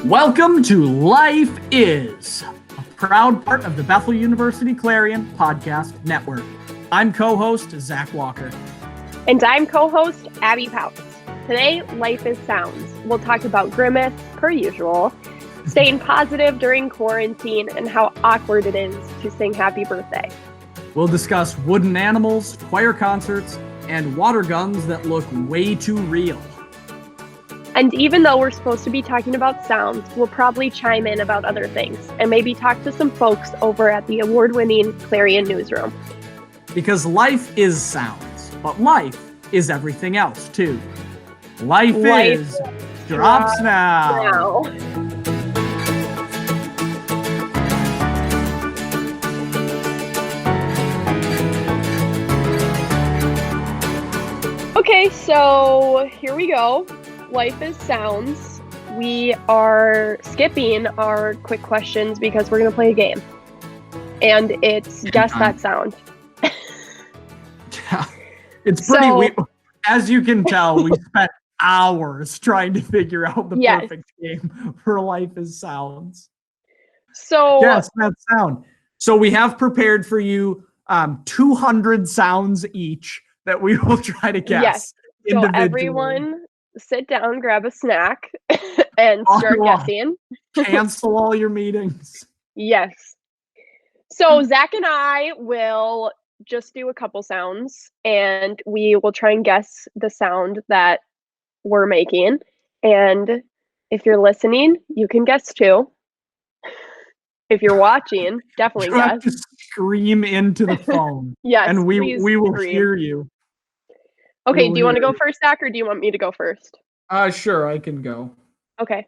Welcome to Life Is, a proud part of the Bethel University Clarion podcast network. I'm co-host Zach Walker. And I'm co-host Abby Pautz. Today, Life Is Sounds. We'll talk about Grimace, per usual, staying positive during quarantine, and how awkward it is to sing happy birthday. We'll discuss wooden animals, choir concerts, and water guns that look way too real. And even though we're supposed to be talking about sounds, we'll probably chime in about other things and maybe talk to some folks over at the award-winning Clarion newsroom. Because life is sounds, but life is everything else too. Life is drops now. Okay, so here we go. Life is sounds. We are skipping our quick questions because we're going to play a game. And it's Guess That Sound. It's pretty as you can tell, we spent hours trying to figure out the perfect game for Life is Sounds. So Guess That Sound. So we have prepared for you 200 sounds each that we will try to guess. Yes. So everyone sit down, grab a snack, and start guessing. Cancel all your meetings. Yes. So Zach and I will just do a couple sounds, and we will try and guess the sound that we're making. And if you're listening, you can guess too. If you're watching, definitely you have to scream into the phone. Yes, and we will hear you. Okay, do you want to go first, Zach, or do you want me to go first? Sure, I can go. Okay.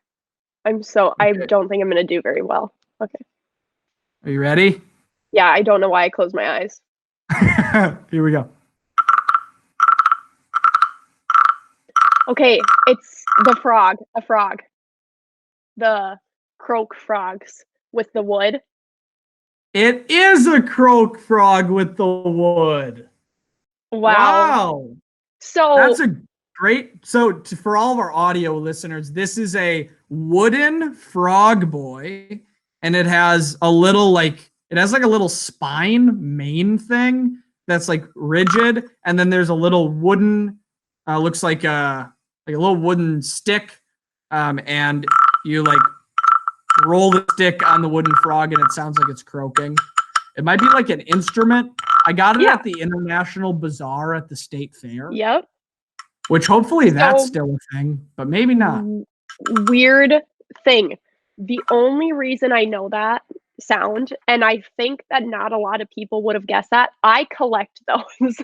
I don't think I'm going to do very well. Okay. Are you ready? Yeah, I don't know why I closed my eyes. Here we go. Okay, it's a frog. The croak frogs with the wood. It is a croak frog with the wood. Wow. So that's a great. So for all of our audio listeners, this is a wooden frog boy, and it has a little a little spine mane thing that's like rigid, and then there's a little wooden, looks like a little wooden stick, and you roll the stick on the wooden frog, and it sounds like it's croaking. It might be like an instrument. I got it at the International Bazaar at the State Fair. Yep. Which hopefully that's still a thing, but maybe not. Weird thing. The only reason I know that sound, and I think that not a lot of people would have guessed that, I collect those.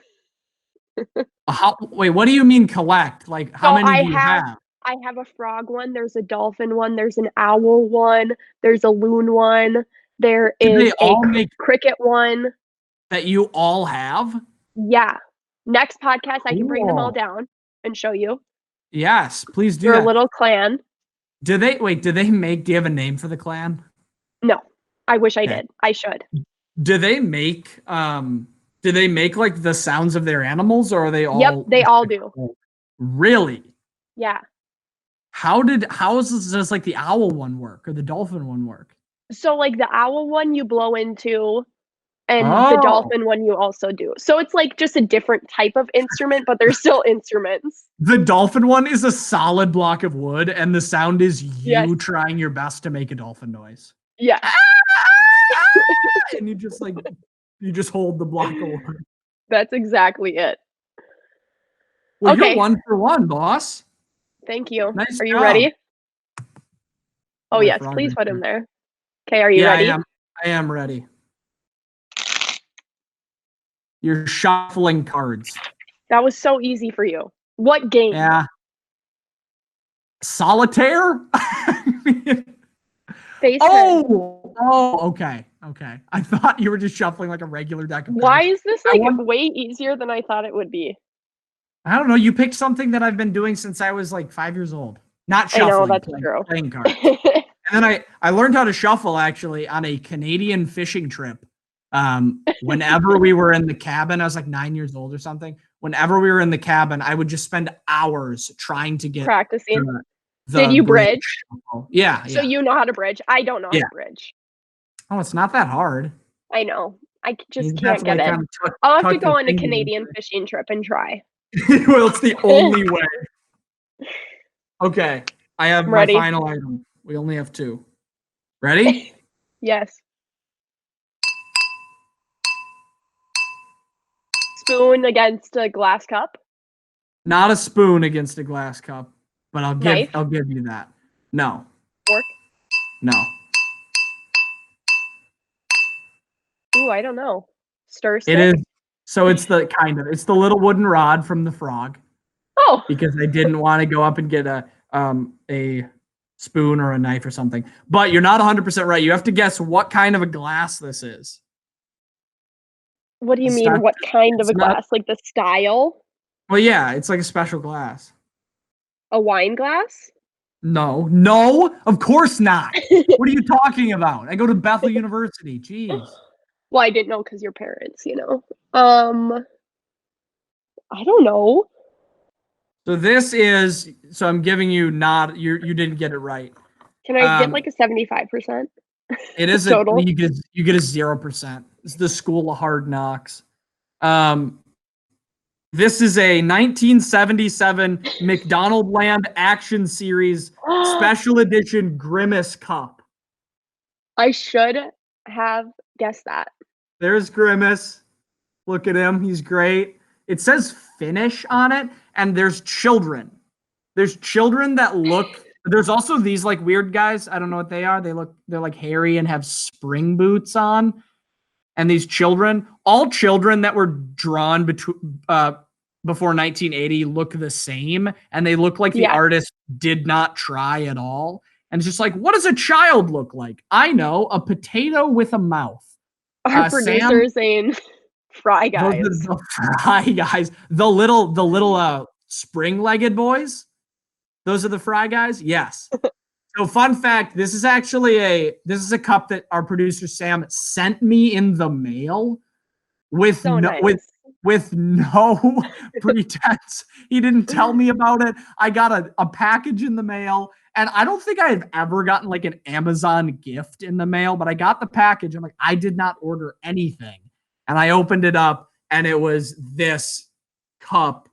Wait, what do you mean collect? Like, how many do you have? I have a frog one. There's a dolphin one. There's an owl one. There's a loon one. There is a cricket one. That you all have? Yeah. Next podcast, I can bring them all down and show you. Yes, please do. You're a little clan. Do you have a name for the clan? No. I wish I did. I should. Do they make like the sounds of their animals, or are they all? Yep, they all do. Really? Yeah. How does like the owl one work or the dolphin one work? So like the owl one you blow into, and the dolphin one you also do. So it's like just a different type of instrument, but they're still instruments. The dolphin one is a solid block of wood, and the sound is you trying your best to make a dolphin noise. Yeah. And you just hold the block of wood. That's exactly it. Well, you're 1 for 1, boss. Thank you. Nice Are you job. ready? Oh, yes. Please put him there. Okay, are you ready? I am ready. You're shuffling cards. That was so easy for you. What game? Yeah. Solitaire? Okay. I thought you were just shuffling like a regular deck of cards. Why is this way easier than I thought it would be? I don't know. You picked something that I've been doing since I was like 5 years old. Not shuffling. I know, that's true. Playing cards. And then I learned how to shuffle actually on a Canadian fishing trip. Whenever we were in the cabin, I was like 9 years old or something. Whenever we were in the cabin, I would just spend hours trying to get practicing. Did you Great bridge? Shuffle. Yeah, So yeah. you know how to bridge. I don't know how Yeah. to bridge. Oh, it's not that hard. I know. I You just just have can't to get like it. kind of I'll have to tuck your go on a fingers. Canadian fishing trip and try. Well, it's the only way. Okay, I have I'm my ready. final item. We only have two. Ready? Yes. Spoon against a glass cup. Not a spoon against a glass cup, but Knife. I'll give you that. No, Fork. no. Ooh, I don't know. Stir It stick. is. So it's it's the little wooden rod from the frog, Oh, because I didn't want to go up and get a spoon or a knife or something. But you're not 100% right. You have to guess what kind of a glass this is. what do you It's mean? not, What kind of it's a not, glass? Like the style? well, yeah, it's like a special glass. A wine glass? No, no, of course not. What are you talking about? I go to Bethel University. Jeez. Well, I didn't know because your parents, you know. I don't know. So I'm giving you not you didn't get it right. Can I get Um like a 75% it is total? you get a 0%. It's the School of Hard Knocks. Um this is a 1977 McDonald Land Action Series Special Edition Grimace Cup. I should have guessed that. There's Grimace. Look at him. He's great. It says finish on it, and there's children. There's children that look. There's also these like weird guys. I don't know what they are. They're like hairy and have spring boots on. And these children, all children that were drawn before 1980 look the same, and they look like the Yeah. artist did not try at all. And it's just like, what does a child look like? I know, a potato with a mouth. Our Sam, producer saying fry those are guys. the fry guys. The little spring-legged boys. Those are the fry guys. Yes. So fun fact, this is a cup that our producer Sam sent me in the mail with So no nice. with no pretense. He didn't tell me about it. I got a package in the mail, and I don't think I've ever gotten like an Amazon gift in the mail, but I got the package. I'm like, I did not order anything. And I opened it up, and it was this cup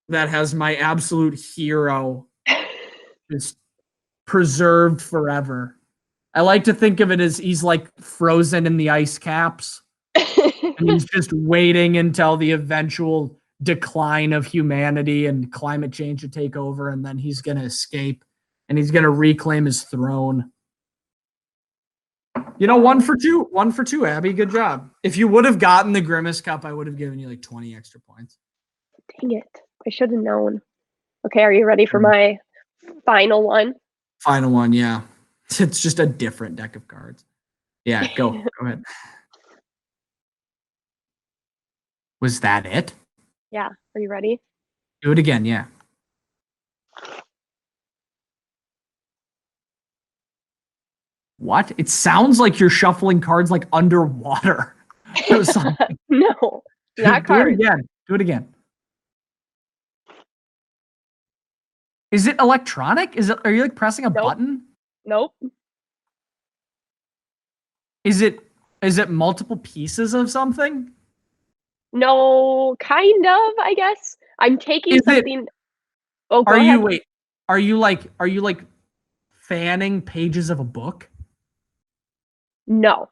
that has my absolute hero just preserved forever. I like to think of it as he's like frozen in the ice caps, and he's just waiting until the eventual decline of humanity and climate change to take over, and then he's going to escape and he's going to reclaim his throne. You know, 1 for 2, Abby. Good job. If you would have gotten the Grimace Cup, I would have given you like 20 extra points. Dang it. I should have known. Okay, are you ready for my final one? Final one, yeah. It's just a different deck of cards. Yeah, go ahead. Was that it? Yeah, are you ready? Do it again, yeah. What? It sounds like you're shuffling cards like underwater or something. No, not Do it cards. again. Do it again. Is it electronic? Are you like pressing a button? Nope. Is it multiple pieces of something? No, kind of, I guess. I'm taking something. Oh, go ahead. Are you like fanning pages of a book? No.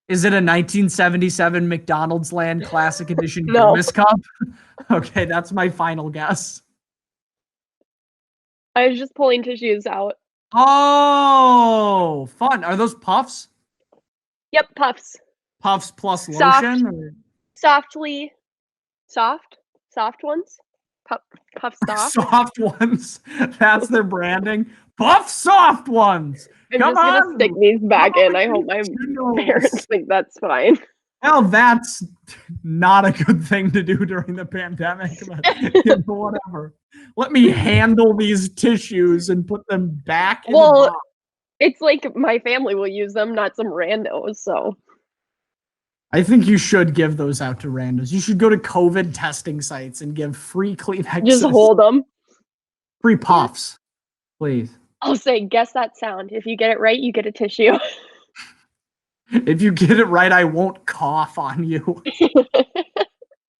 Is it a 1977 McDonald's Land Classic Edition No. Grimace Cup? Okay, that's my final guess. I was just pulling tissues out. Oh, fun. Are those puffs? Yep, puffs. Puffs plus Soft. lotion? Softly. Soft? Soft ones? Puff soft? Soft ones. That's their branding. Puff soft ones. I'm Come just on. gonna stick these back in. I hope my parents think that's fine. Well, that's not a good thing to do during the pandemic, but whatever. Let me handle these tissues and put them back in the box. It's like my family will use them, not some randos, so. I think you should give those out to randos. You should go to COVID testing sites and give free Kleenexes. Just hold them. Free puffs, please. I'll say, guess that sound. If you get it right, you get a tissue. If you get it right, I won't cough on you.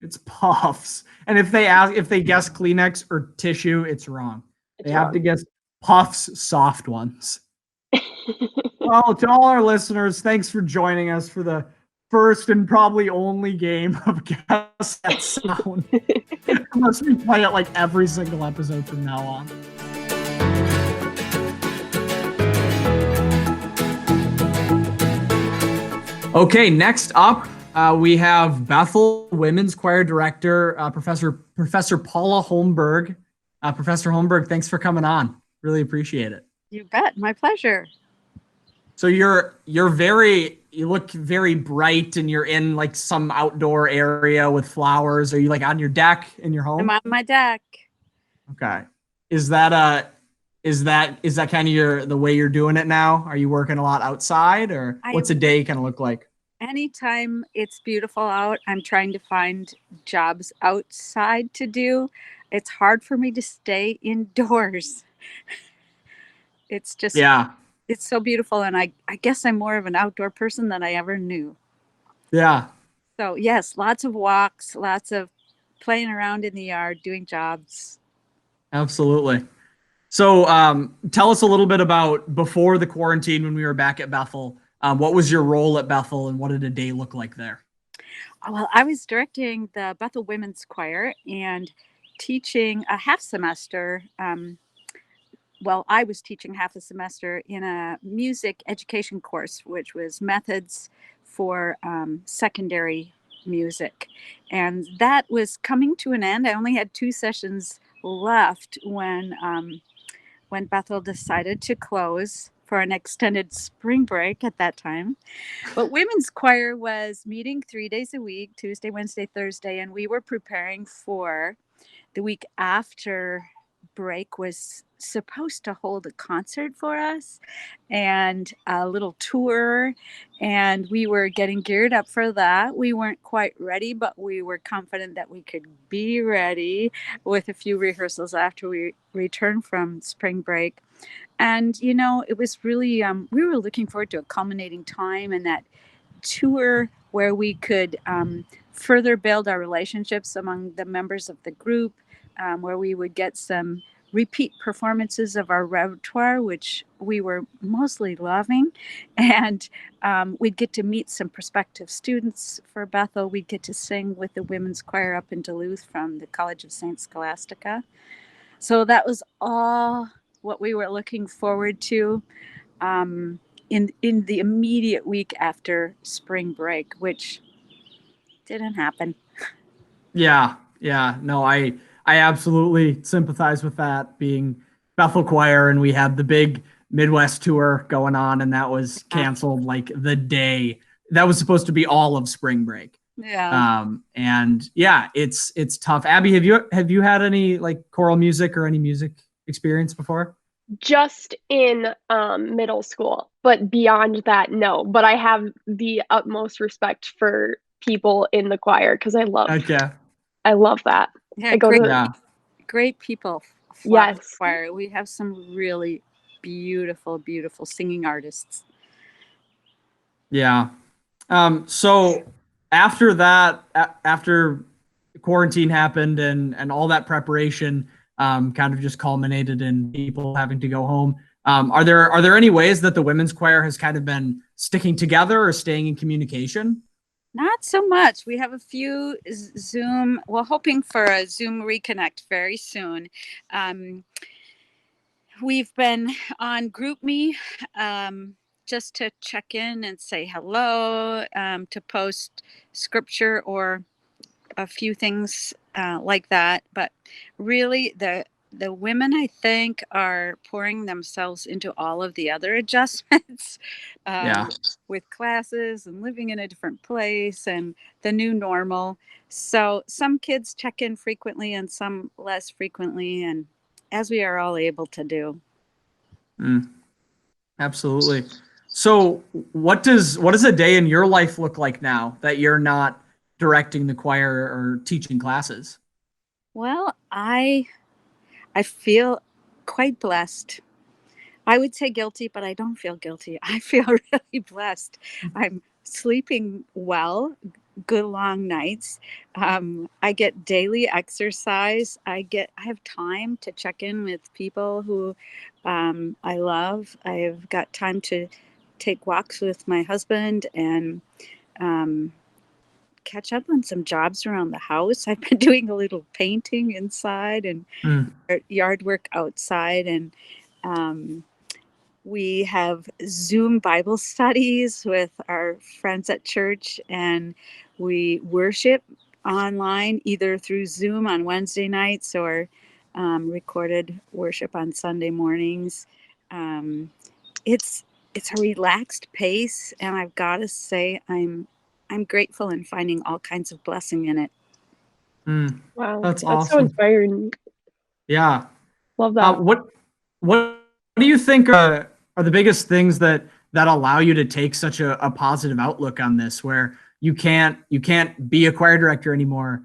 It's puffs. And if they guess Kleenex or tissue, it's wrong. They have to guess puffs, soft ones. Well, to all our listeners, thanks for joining us for the first and probably only game of Guess That Sound. Unless we play it like every single episode from now on. Okay, next up, we have Bethel Women's Choir Director, Professor Paula Holmberg. Professor Holmberg, thanks for coming on. Really appreciate it. You bet. My pleasure. So you look very bright, and you're in like some outdoor area with flowers. Are you like on your deck in your home? I'm on my deck. Okay. Is that kind of the way you're doing it now? Are you working a lot outside, or what's a day kind of look like? Anytime it's beautiful out, I'm trying to find jobs outside to do. It's hard for me to stay indoors. It's just, it's so beautiful. And I guess I'm more of an outdoor person than I ever knew. Yeah. So yes, lots of walks, lots of playing around in the yard, doing jobs. Absolutely. So tell us a little bit about before the quarantine when we were back at Bethel. What was your role at Bethel, and what did a day look like there? Well, I was directing the Bethel Women's Choir and teaching a half semester. I was teaching half a semester in a music education course, which was methods for secondary music. And that was coming to an end. I only had 2 sessions left when Bethel decided to close for an extended spring break at that time. But women's choir was meeting 3 days a week, Tuesday, Wednesday, Thursday, and we were preparing for the week after break was supposed to hold a concert for us and a little tour, and we were getting geared up for that. We weren't quite ready, but we were confident that we could be ready with a few rehearsals after we returned from spring break. And it was really we were looking forward to a culminating time and that tour where we could further build our relationships among the members of the group, where we would get some repeat performances of our repertoire, which we were mostly loving. And we'd get to meet some prospective students for Bethel. We'd get to sing with the women's choir up in Duluth from the College of St. Scholastica. So that was all what we were looking forward to in the immediate week after spring break, which didn't happen. Yeah. No, I absolutely sympathize with that, being Bethel Choir, and we had the big Midwest tour going on, and that was canceled like the day that was supposed to be all of spring break. Yeah. And yeah, it's tough. Abby, have you had any like choral music or any music experience before? Just in middle school, but beyond that, no. But I have the utmost respect for people in the choir because I love that. Yeah, great people. Yes. Choir. We have some really beautiful, beautiful singing artists. Yeah. So after that, after quarantine happened and all that preparation kind of just culminated in people having to go home. Are there any ways that the women's choir has kind of been sticking together or staying in communication? Not so much. We have a few Zoom. We're hoping for a Zoom reconnect very soon. We've been on GroupMe just to check in and say hello, to post scripture or a few things like that. But really, the women, I think, are pouring themselves into all of the other adjustments with classes and living in a different place and the new normal. So some kids check in frequently and some less frequently, and as we are all able to do. Absolutely. So what does a day in your life look like now that you're not directing the choir or teaching classes? Well, I feel quite blessed. I would say guilty, but I don't feel guilty. I feel really blessed. I'm sleeping well, good long nights. I get daily exercise. I have time to check in with people who I love. I've got time to take walks with my husband and catch up on some jobs around the house. I've been doing a little painting inside and yard work outside, and we have Zoom Bible studies with our friends at church, and we worship online either through Zoom on Wednesday nights or recorded worship on Sunday mornings. It's a relaxed pace, and I've got to say I'm grateful and finding all kinds of blessing in it. Wow, That's so awesome. inspiring. Yeah. Love that. What do you think are the biggest things that allow you to take such a positive outlook on this, where you can't be a choir director anymore?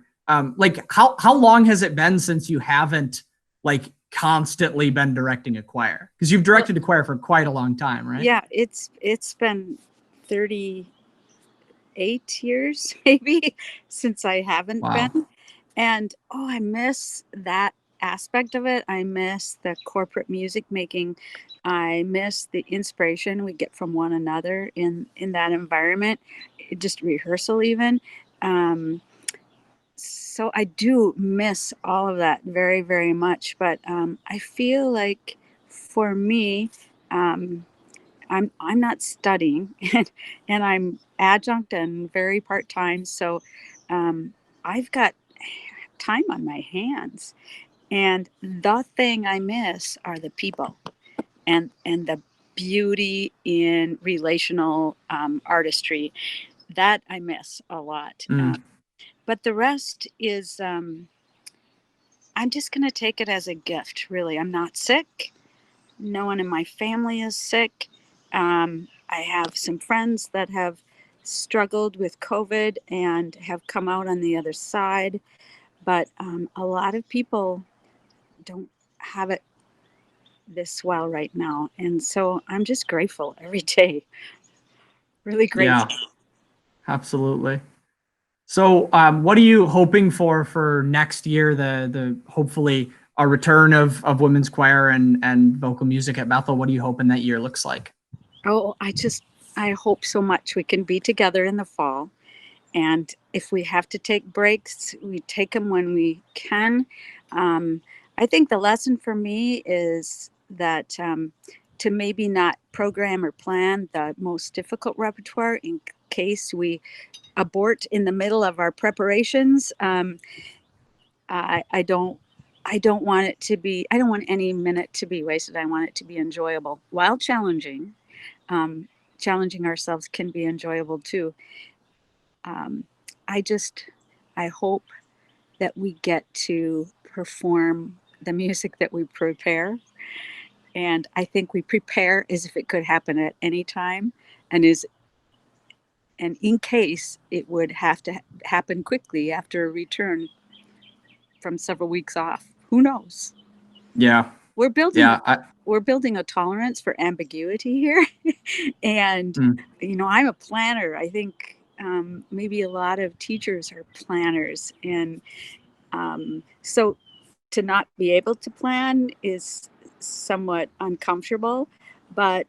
Like how long has it been since you haven't like constantly been directing a choir? Because you've directed a choir for quite a long time, right? Yeah, it's been 38 years maybe since I haven't been. And I miss that aspect of it. I miss the corporate music making. I miss the inspiration we get from one another in that environment, just rehearsal even. So I do miss all of that very, very much. But I feel like for me, I'm not studying, and I'm adjunct and very part-time. So I've got time on my hands. And the thing I miss are the people and the beauty in relational artistry. That I miss a lot. But the rest is, I'm just going to take it as a gift, really. I'm not sick. No one in my family is sick. I have some friends that have struggled with COVID and have come out on the other side. But a lot of people don't have it this well right now. And so I'm just grateful every day. Really grateful. Yeah, absolutely. So what are you hoping for next year? The hopefully a return of women's choir and vocal music at Bethel. What are you hoping that year looks like? Oh, I hope so much we can be together in the fall. And if we have to take breaks, we take them when we can. I think the lesson for me is that to maybe not program or plan the most difficult repertoire in case we abort in the middle of our preparations. I don't want it to be, I don't want any minute to be wasted. I want it to be enjoyable while challenging. Challenging ourselves can be enjoyable too. I hope that we get to perform the music that we prepare. And I think we prepare as if it could happen at any time, and in case it would have to happen quickly after a return from several weeks off. Who knows? Yeah. We're building a tolerance for ambiguity here. And, I'm a planner. I think maybe a lot of teachers are planners. And so to not be able to plan is somewhat uncomfortable, but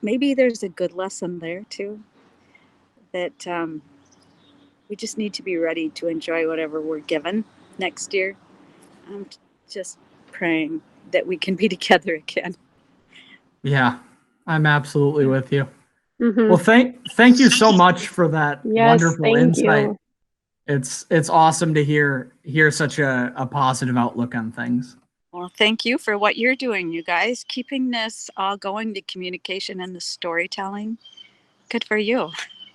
maybe there's a good lesson there too, that we just need to be ready to enjoy whatever we're given next year. I'm just praying that we can be together again. Yeah, I'm absolutely with you. Mm-hmm. Well, thank you so much for that wonderful insight. You. It's awesome to hear such a positive outlook on things. Well, thank you for what you're doing, you guys, keeping this all going, the communication and the storytelling. Good for you.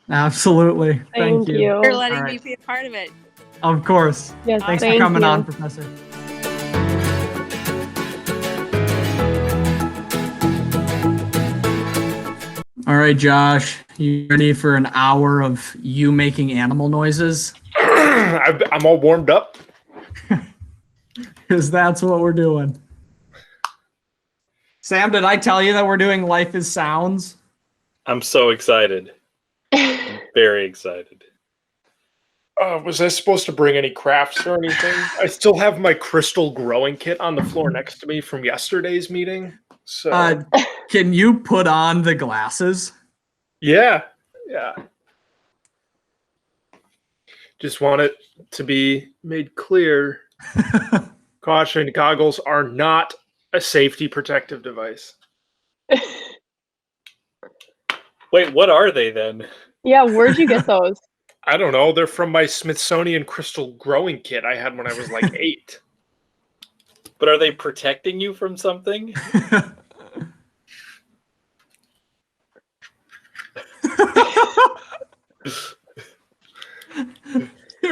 Absolutely. Thank you. For letting me be a part of it. Of course. Yes, Thanks for coming on, Professor. All right, Josh, you ready for an hour of you making animal noises? I'm all warmed up. Because that's what we're doing. Sam, did I tell you that we're doing Life is Sounds? I'm so excited. I'm very excited. Was I supposed to bring any crafts or anything? I still have my crystal growing kit on the floor next to me from yesterday's meeting. So Can you put on the glasses? yeah. Just want it to be made clear. Caution, goggles are not a safety protective device. Wait, what are they then? Yeah, where'd you get those? I don't know. They're from my Smithsonian crystal growing kit I had when I was like 8. But are they protecting you from something?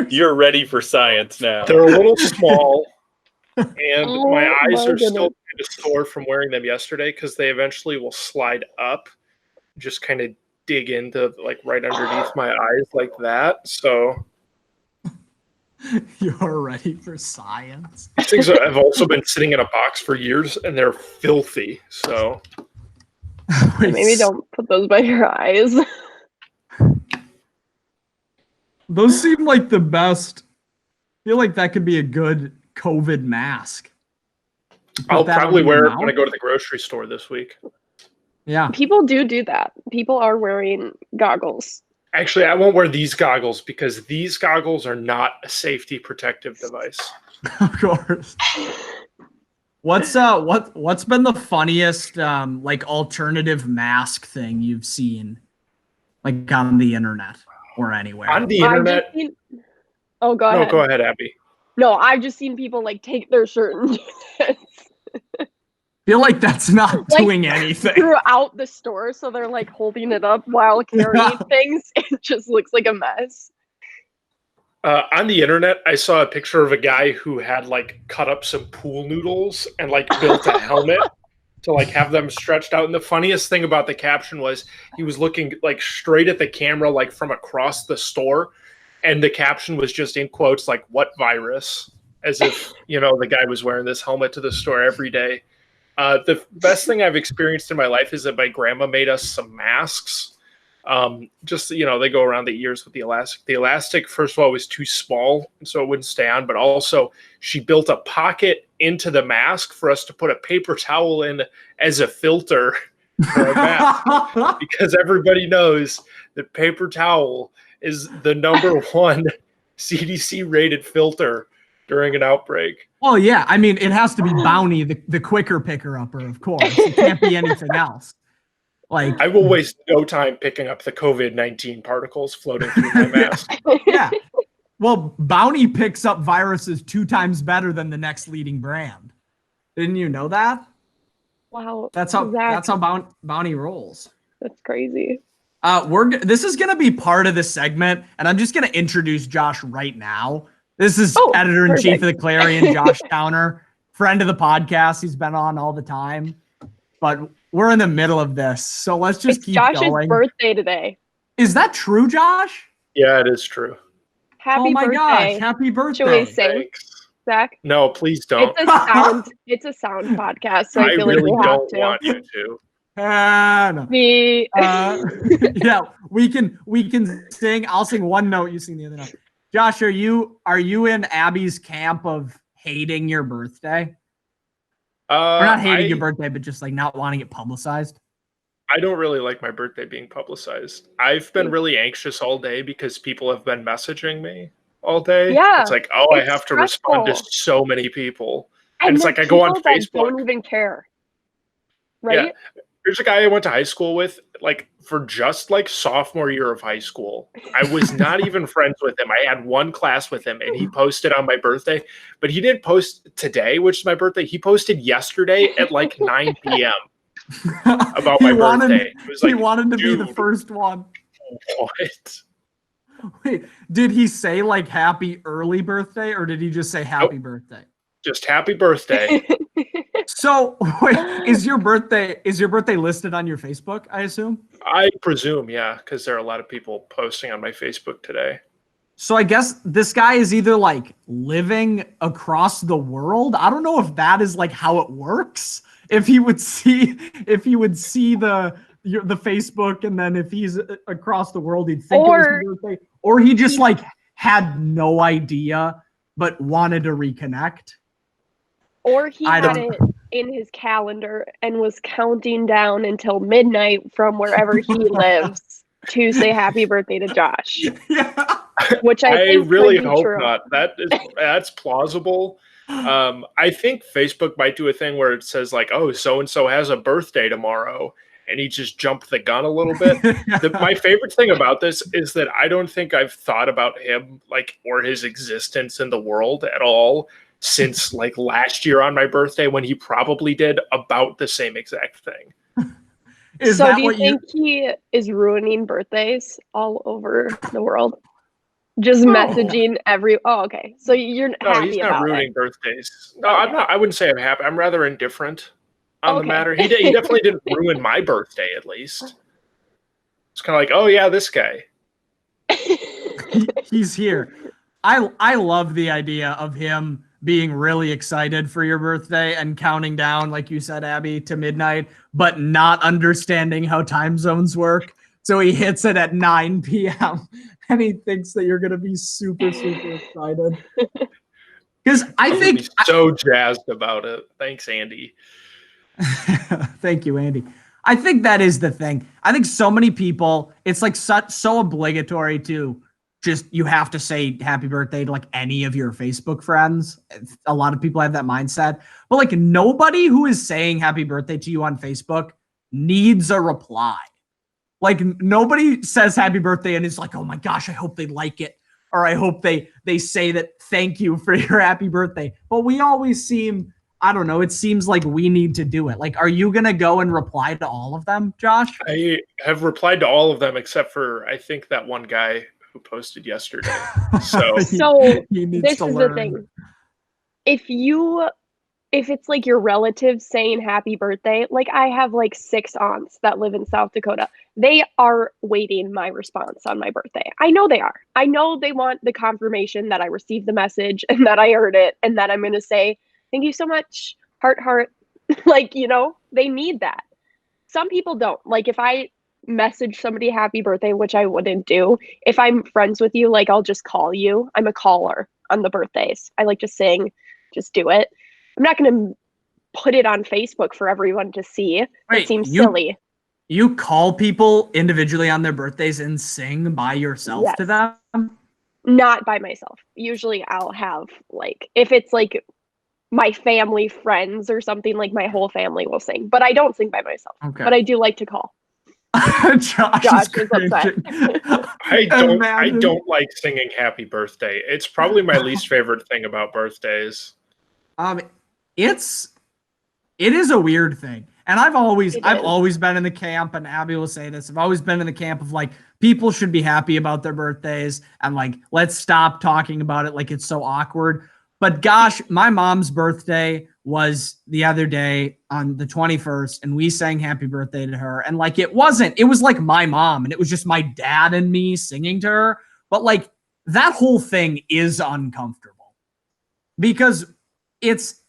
You're ready for science now. They're a little small, and Oh my eyes my are still goodness. kind of sore from wearing them yesterday because they eventually will slide up, just kind of dig into like right underneath my eyes like that. So You're ready for science. these things have also been sitting in a box for years, and they're filthy. So Wait, Maybe don't put those by your eyes. Those seem like the best. I feel like that could be a good COVID mask. You put I'll that probably over your wear it when I mouth? go to the grocery store this week. Yeah. People do that. People are wearing goggles. Actually, I won't wear these goggles because these goggles are not a safety protective device. Of course. What's been the funniest like alternative mask thing you've seen like on the internet or anywhere? On the I've internet, just seen... Oh, go no, ahead. go ahead, Abby. No, I've just seen people like take their shirt and do this Feel like that's not Like, doing anything. throughout the store. So they're like holding it up while carrying things. It just looks like a mess. On the internet, I saw a picture of a guy who had like cut up some pool noodles and like built a helmet to like have them stretched out. And the funniest thing about the caption was he was looking like straight at the camera, like from across the store. And the caption was just in quotes, like, "What virus?" As if, you know, the guy was wearing this helmet to the store every day. The best thing I've experienced in my life is that my grandma made us some masks. Just, you know, they go around the ears with the elastic. The elastic, first of all, was too small, so it wouldn't stay on. But also, she built a pocket into the mask for us to put a paper towel in as a filter for a mask. Because everybody knows that paper towel is the number one CDC rated filter during an outbreak. Well, yeah. I mean, it has to be Bounty, the quicker picker upper, of course. It can't be anything else. Like, I will waste no time picking up the COVID-19 particles floating through my mask. yeah. Well, Bounty picks up viruses 2 times better than the next leading brand. Didn't you know that? Wow. That's how Zach, Bounty rolls. that's crazy. This is gonna be part of the segment, and I'm just gonna introduce Josh right now. This is editor-in-chief of the Clarion, Josh Downer, friend of the podcast. He's been on all the time, but we're in the middle of this, so let's just It's keep Josh's going. birthday today. Is that true, Josh? Yeah, it is true. Happy Oh my birthday. gosh! Happy birthday! Should we sing, Thanks. Zach? No, please don't. It's a sound podcast, so I I feel really like we have don't to. want you to. No. We Yeah, we can sing. I'll sing one note. You sing the other note. Josh, are you in Abby's camp of hating your birthday? Or not hating your birthday, but just like not wanting it publicized? I don't really like my birthday being publicized. I've been really anxious all day because people have been messaging me all day. Yeah, It's like, oh, I it's have to respond to stressful. so many people. And it's then like I go on people that Facebook. don't even care, right? Yeah. There's a guy I went to high school with, like for just like sophomore year of high school. I was not even friends with him. I had one class with him, and he posted on my birthday, but he didn't post today, which is my birthday. He posted yesterday at like 9 p.m. about my birthday. It was like, he wanted to be the dude, first one. what? Wait, did he say like happy early birthday, or did he just say happy birthday? Just happy birthday. So wait, is your birthday listed on your Facebook, I assume? I presume, yeah, because there are a lot of people posting on my Facebook today. So I guess this guy is either like living across the world. I don't know if that is like how it works. if he would see the Facebook, and then if he's across the world, he'd think it was his birthday, or he just like had no idea but wanted to reconnect. Or he had it in his calendar and was counting down until midnight from wherever he lives to say happy birthday to Josh. Yeah. Which I think really could be hope true. not. That's plausible. I think Facebook might do a thing where it says like, "Oh, so and so has a birthday tomorrow," and he just jumped the gun a little bit. My favorite thing about this is that I don't think I've thought about him like or his existence in the world at all since like last year on my birthday, when he probably did about the same exact thing. So do you think he is ruining birthdays all over the world? Just messaging okay. So you're happy about it. No, he's not ruining birthdays. No, I'm not. I wouldn't say I'm happy. I'm rather indifferent on the matter. He definitely didn't ruin my birthday, at least. It's kind of like, oh yeah, this guy. He's here. I love the idea of him being really excited for your birthday and counting down, like you said, Abby, to midnight, but not understanding how time zones work. So he hits it at 9 p.m. and he thinks that you're going to be super, super excited. Because I think so jazzed about it. Thanks, Andy. Thank you, Andy. I think that is the thing. I think so many people, it's like so obligatory to just, you have to say happy birthday to like any of your Facebook friends. A lot of people have that mindset, but like nobody who is saying happy birthday to you on Facebook needs a reply. Like nobody says happy birthday and is like, oh my gosh, I hope they like it. Or I hope they say that thank you for your happy birthday. But we always seem, I don't know, it seems like we need to do it. Like, are you going to go and reply to all of them, Josh? I have replied to all of them except for, I think, that one guy who posted yesterday. So this is the thing. If it's like your relatives saying happy birthday, like I have like 6 aunts that live in South Dakota. They are waiting my response on my birthday. I know they are. I know they want the confirmation that I received the message and that I heard it and that I'm going to say, thank you so much, heart. Like, you know, they need that. Some people don't. Like if I message somebody happy birthday, which I wouldn't do, if I'm friends with you, like I'll just call you. I'm a caller on the birthdays. I like to sing, just do it. I'm not going to put it on Facebook for everyone to see. It seems silly. You call people individually on their birthdays and sing by yourself to them? Not by myself. Usually I'll have like, if it's like my family, friends or something, like my whole family will sing, but I don't sing by myself. Okay. But I do like to call. Josh is upset. I don't like singing happy birthday. It's probably my least favorite thing about birthdays. It is a weird thing. And I've always been in the camp, and Abby will say this, I've always been in the camp of like, people should be happy about their birthdays and like, let's stop talking about it like it's so awkward. But gosh, my mom's birthday was the other day on the 21st, and we sang happy birthday to her. And like, it was like my mom, and it was just my dad and me singing to her. But like, that whole thing is uncomfortable because it's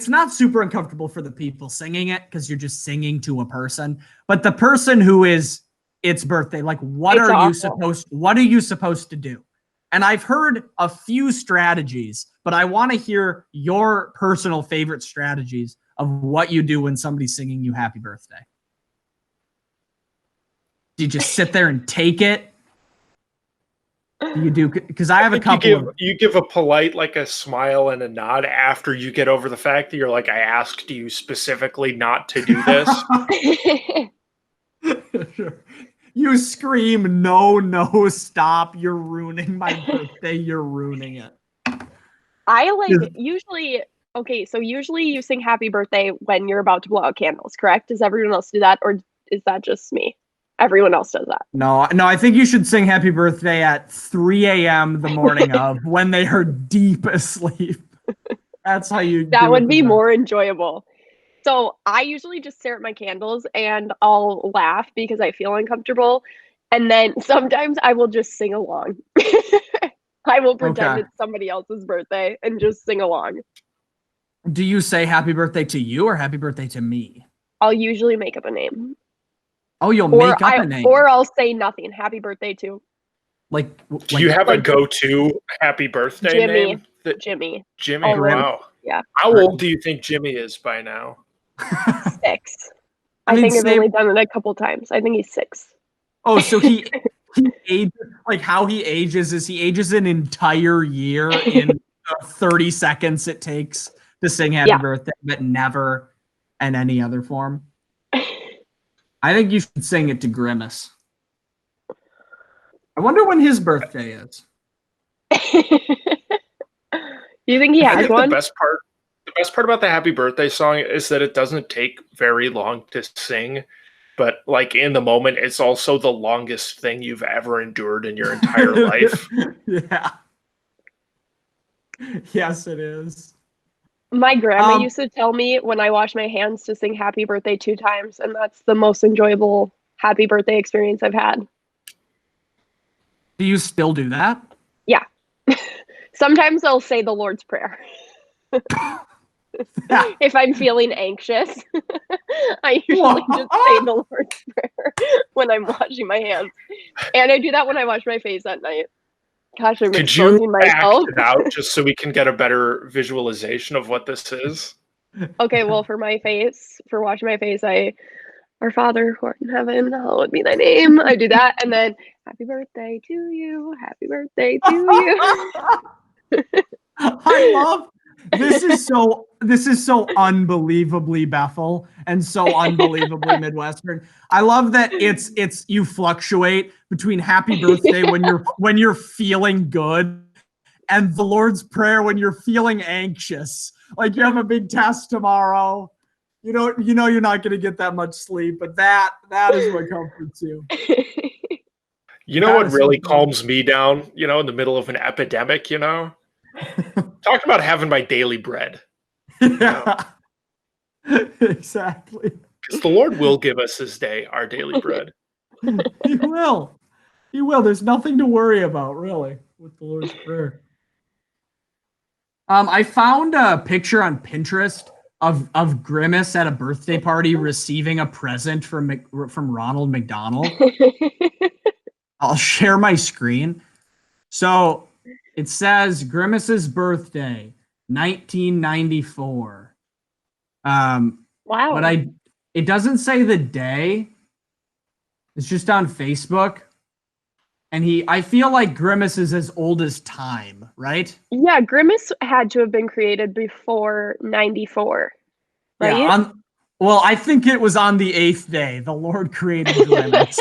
not super uncomfortable for the people singing it because you're just singing to a person, but the person who is its birthday, like what are you supposed to do? And I've heard a few strategies, but I want to hear your personal favorite strategies of what you do when somebody's singing you happy birthday. Do you just sit there and take it? You do, because I have a couple. You give a polite, like a smile and a nod after you get over the fact that you're like, I asked you specifically not to do this. You scream, no, stop. You're ruining my birthday. You're ruining it. I like usually you sing happy birthday when you're about to blow out candles, correct? Does everyone else do that? Or is that just me? Everyone else does that. No, I think you should sing happy birthday at 3 a.m. the morning of when they are deep asleep. That's how you do it. That would be more enjoyable. So I usually just stare at my candles and I'll laugh because I feel uncomfortable. And then sometimes I will just sing along. I will pretend it's somebody else's birthday and just sing along. Do you say happy birthday to you or happy birthday to me? I'll usually make up a name. Oh, you'll Or make up a name. Or I'll say nothing. Happy birthday to Do you have a go-to happy birthday Jimmy. name? Jimmy. Jimmy, Always. wow. Yeah. How old do you think Jimmy is by now? 6. I mean, think I've only done it a couple times. I think he's 6. Oh, so he ages, like how he ages is he ages an entire year in the 30 seconds it takes to sing happy birthday, but never in any other form. I think you should sing it to Grimace. I wonder when his birthday is. You think he I has think one? the best part about the happy birthday song is that it doesn't take very long to sing, but like in the moment, it's also the longest thing you've ever endured in your entire life. Yeah. Yes, it is. My grandma used to tell me when I wash my hands to sing happy birthday 2 times, and that's the most enjoyable happy birthday experience I've had. Do you still do that? Yeah. Sometimes I'll say the Lord's Prayer. If I'm feeling anxious, I usually just say the Lord's Prayer when I'm washing my hands. And I do that when I wash my face at night. Gosh, I'm Could you exposing myself. act it out just so we can get a better visualization of what this is? Okay, well, for washing my face, Our Father who art in heaven, hallowed be thy name. I do that, and then happy birthday to you, happy birthday to you. I love this is so unbelievably Bethel and so unbelievably Midwestern. I love that it's you fluctuate between happy birthday when you're feeling good and the Lord's Prayer when you're feeling anxious. Like you have a big test tomorrow. You know you're not going to get that much sleep, but that is what comforts you. You know what really calms me down, in the middle of an epidemic, Talk about having my daily bread. Yeah. Exactly. Because the Lord will give us this day our daily bread. He will. He will. There's nothing to worry about, really, with the Lord's Prayer. I found a picture on Pinterest of Grimace at a birthday party receiving a present from Ronald McDonald. I'll share my screen. So it says Grimace's birthday, 1994. Wow. But it doesn't say the day. It's just on Facebook. And I feel like Grimace is as old as time, right? Yeah, Grimace had to have been created before 94, right? Yeah. Well, I think it was on the 8th day. The Lord created Grimace.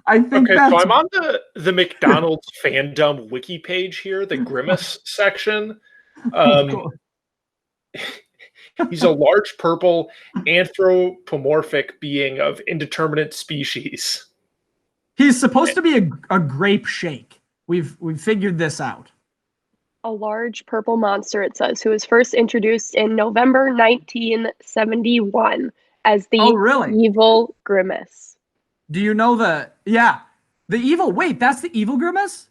I think okay, that's... so I'm on the McDonald's fandom wiki page here, the Grimace section. He's a large purple anthropomorphic being of indeterminate species. He's supposed to be a grape shake. We've figured this out. A large purple monster, it says, who was first introduced in November 1971 as the evil Grimace. Do you know the evil? Wait, that's the evil Grimace?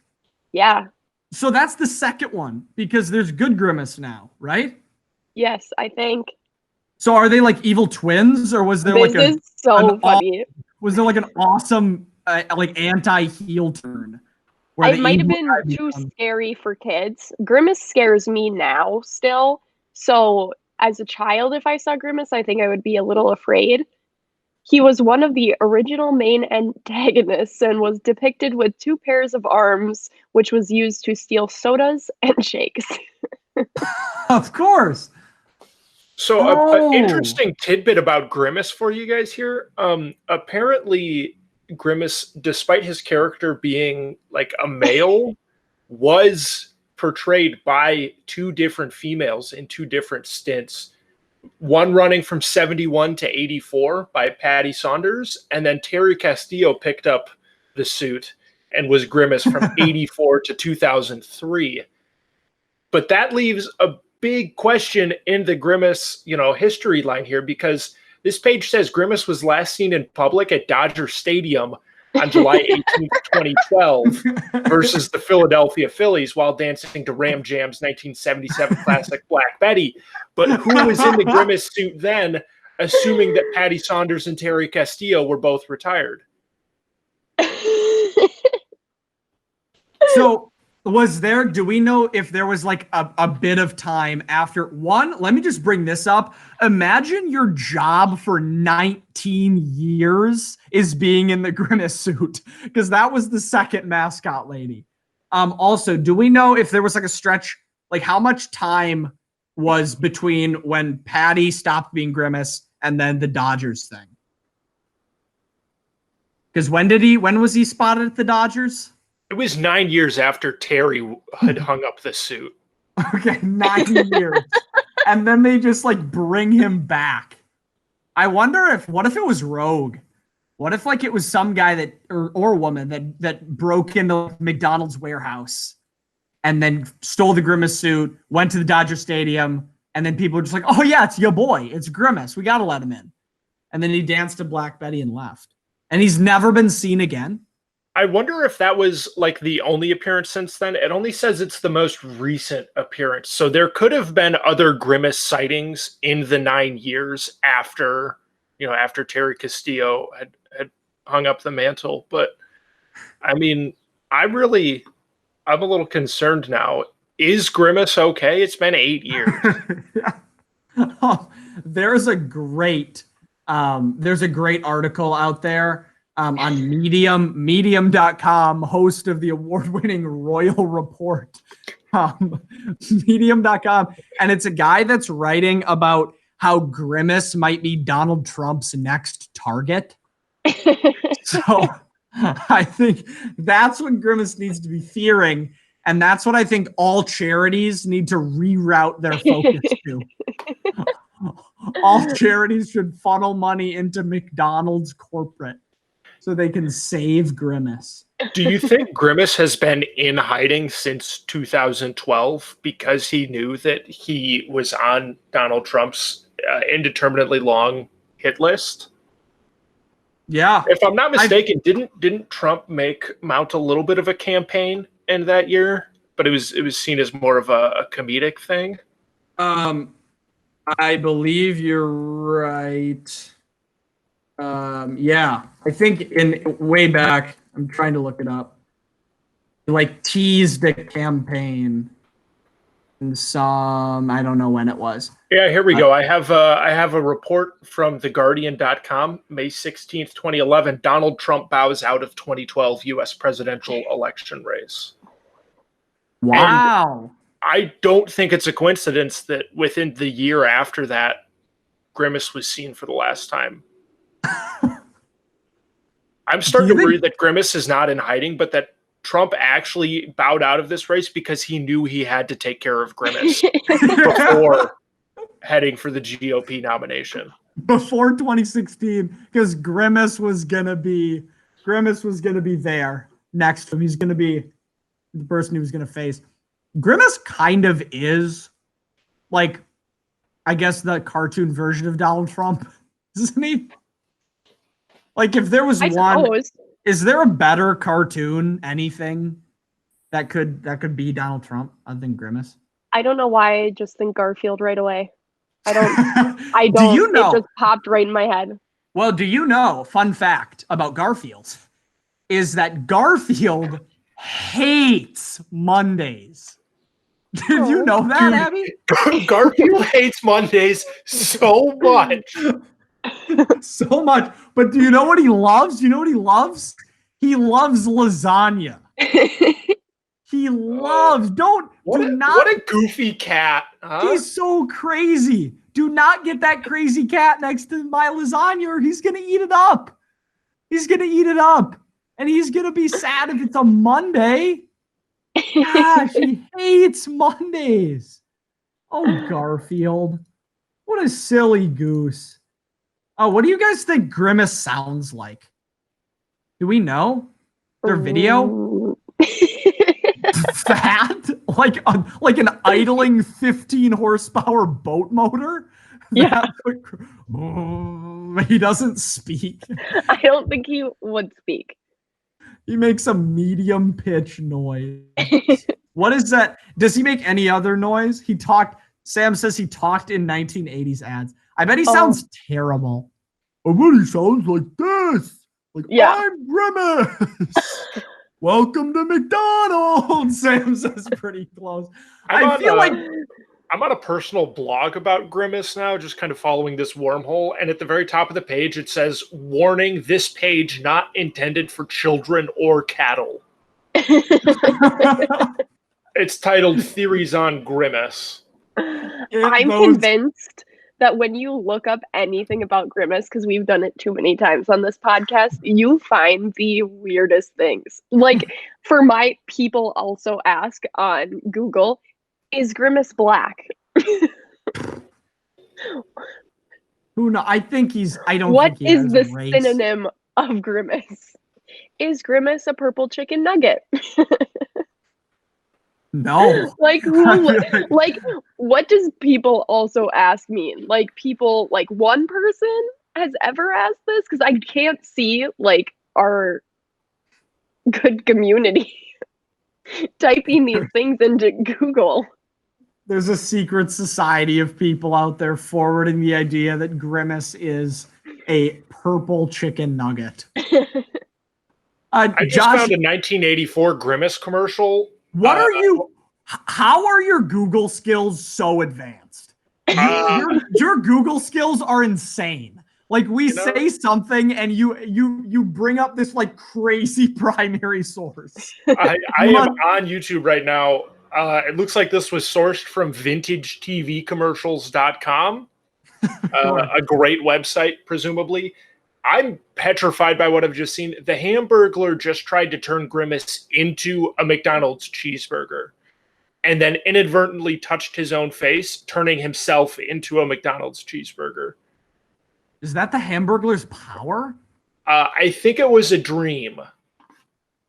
Yeah. So that's the second one because there's good Grimace now, right? Yes, I think. So are they like evil twins, or was there this is so funny? Was there like an awesome like anti-heel turn? It might have been too scary for kids. Grimace scares me now still. So as a child, if I saw Grimace, I think I would be a little afraid. He was one of the original main antagonists and was depicted with 2 pairs of arms, which was used to steal sodas and shakes. Of course. So an interesting tidbit about Grimace for you guys here. Apparently Grimace, despite his character being like a male, was portrayed by 2 different females in 2 different stints. One running from 71 to 84 by Patty Saunders, and then Terry Castillo picked up the suit and was Grimace from 84 to 2003. But that leaves a big question in the Grimace, history line here, because this page says Grimace was last seen in public at Dodger Stadium on July 18th, 2012 versus the Philadelphia Phillies while dancing to Ram Jam's 1977 classic Black Betty. But who was in the Grimace suit then, assuming that Patty Saunders and Terry Castillo were both retired? So do we know if there was like a bit of time after one? Let me just bring this up. Imagine your job for 19 years is being in the Grimace suit, because that was the second mascot lady. Also, do we know if there was like a stretch, like how much time was between when Patty stopped being Grimace and then the Dodgers thing? Because when was he spotted at the Dodgers? It was 9 years after Terry had hung up the suit. Okay, 9 years. And then they just like bring him back. I wonder what if it was Rogue? What if like it was some guy that or woman that broke into McDonald's warehouse and then stole the Grimace suit, went to the Dodger Stadium, and then people were just like, "Oh yeah, it's your boy. It's Grimace. We got to let him in." And then he danced to Black Betty and left. And he's never been seen again. I wonder if that was like the only appearance since then. It only says it's the most recent appearance. So there could have been other Grimace sightings in the 9 years after Terry Castillo had hung up the mantle. But I mean, I'm a little concerned now. Is Grimace okay? It's been 8 years. Oh, there's a great article out there on medium.com, host of the award-winning Royal Report, medium.com. And it's a guy that's writing about how Grimace might be Donald Trump's next target. So I think that's what Grimace needs to be fearing. And that's what I think all charities need to reroute their focus to. All charities should funnel money into McDonald's corporate so they can save Grimace. Do you think Grimace has been in hiding since 2012 because he knew that he was on Donald Trump's indeterminately long hit list? Yeah. If I'm not mistaken, didn't Trump mount a little bit of a campaign in that year? But it was seen as more of a comedic thing. I believe you're right. Yeah, I think in way back, I'm trying to look it up. Like teased a campaign in some, I don't know when it was. Yeah, here we go. I have a report from theguardian.com, May 16th, 2011. Donald Trump bows out of 2012 U.S. presidential election race. Wow. And I don't think it's a coincidence that within the year after that, Grimace was seen for the last time. I'm starting to worry that Grimace is not in hiding, but that Trump actually bowed out of this race because he knew he had to take care of Grimace before heading for the GOP nomination. Before 2016, because Grimace was gonna be there next to him. He's gonna be the person he was gonna face. Grimace kind of is like, I guess, the cartoon version of Donald Trump, isn't he? Like, if there was is there a better cartoon, anything that could be Donald Trump other than Grimace? I don't know why I just think Garfield right away. I don't. Do you know? It just popped right in my head. Well, do you know, fun fact about Garfield, is that Garfield hates Mondays. Did you know that, Abby? Garfield hates Mondays so much. So much. But do you know what he loves? You know what he loves? He loves lasagna. He loves. What a goofy cat. Huh? He's so crazy. Do not get that crazy cat next to my lasagna or he's going to eat it up. He's going to eat it up. And he's going to be sad if it's a Monday. Gosh, he hates Mondays. Oh, Garfield. What a silly goose. Oh, what do you guys think Grimace sounds like? Do we know? Their video? Fat? Like an idling 15 horsepower boat motor? Yeah. He doesn't speak. I don't think he would speak. He makes a medium pitch noise. What is that? Does he make any other noise? Sam says he talked in 1980s ads. I bet he sounds terrible. I bet he sounds like this. Like, Yeah. I'm Grimace. Welcome to McDonald's. Sam says pretty close. I feel like I'm on a personal blog about Grimace now, just kind of following this wormhole. And at the very top of the page, it says, "Warning, this page not intended for children or cattle." It's titled Theories on Grimace. I'm convinced that when you look up anything about Grimace, because we've done it too many times on this podcast, you find the weirdest things. Like, for my people also ask on Google, is Grimace black? Who knows? I think I don't What think he is has the a race. synonym of Grimace? Is Grimace a purple chicken nugget? No. Like, like, what does people also ask mean? Like, people, like, one person has ever asked this? Because I can't see, like, our good community typing these things into Google. There's a secret society of people out there forwarding the idea that Grimace is a purple chicken nugget. I just Josh, found a 1984 Grimace commercial. what are you? How are your Google skills so advanced? Your Google skills are insane. Like, we say something and you bring up this like crazy primary source. I am on YouTube right now. It looks like this was sourced from vintagetvcommercials.com, a great website, presumably. I'm petrified by what I've just seen. The Hamburglar just tried to turn Grimace into a McDonald's cheeseburger and then inadvertently touched his own face, turning himself into a McDonald's cheeseburger. Is that the Hamburglar's power? I think it was a dream.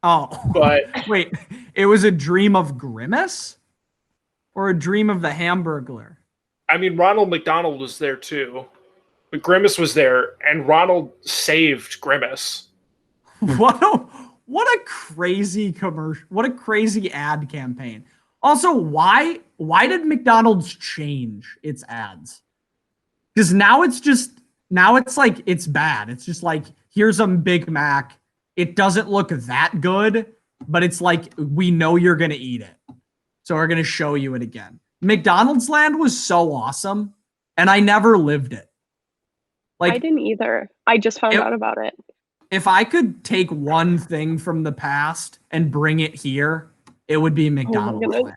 Oh, but wait, it was a dream of Grimace or a dream of the Hamburglar? I mean, Ronald McDonald was there too. But Grimace was there, and Ronald saved Grimace. What a crazy commercial! What a crazy ad campaign. Also, why did McDonald's change its ads? Because now it's like it's bad. It's just like, here's a Big Mac. It doesn't look that good, but it's like, we know you're gonna eat it, so we're gonna show you it again. McDonald's Land was so awesome, and I never lived it. Like, I didn't either. I just found out about it. If I could take one thing from the past and bring it here, it would be McDonald's Land.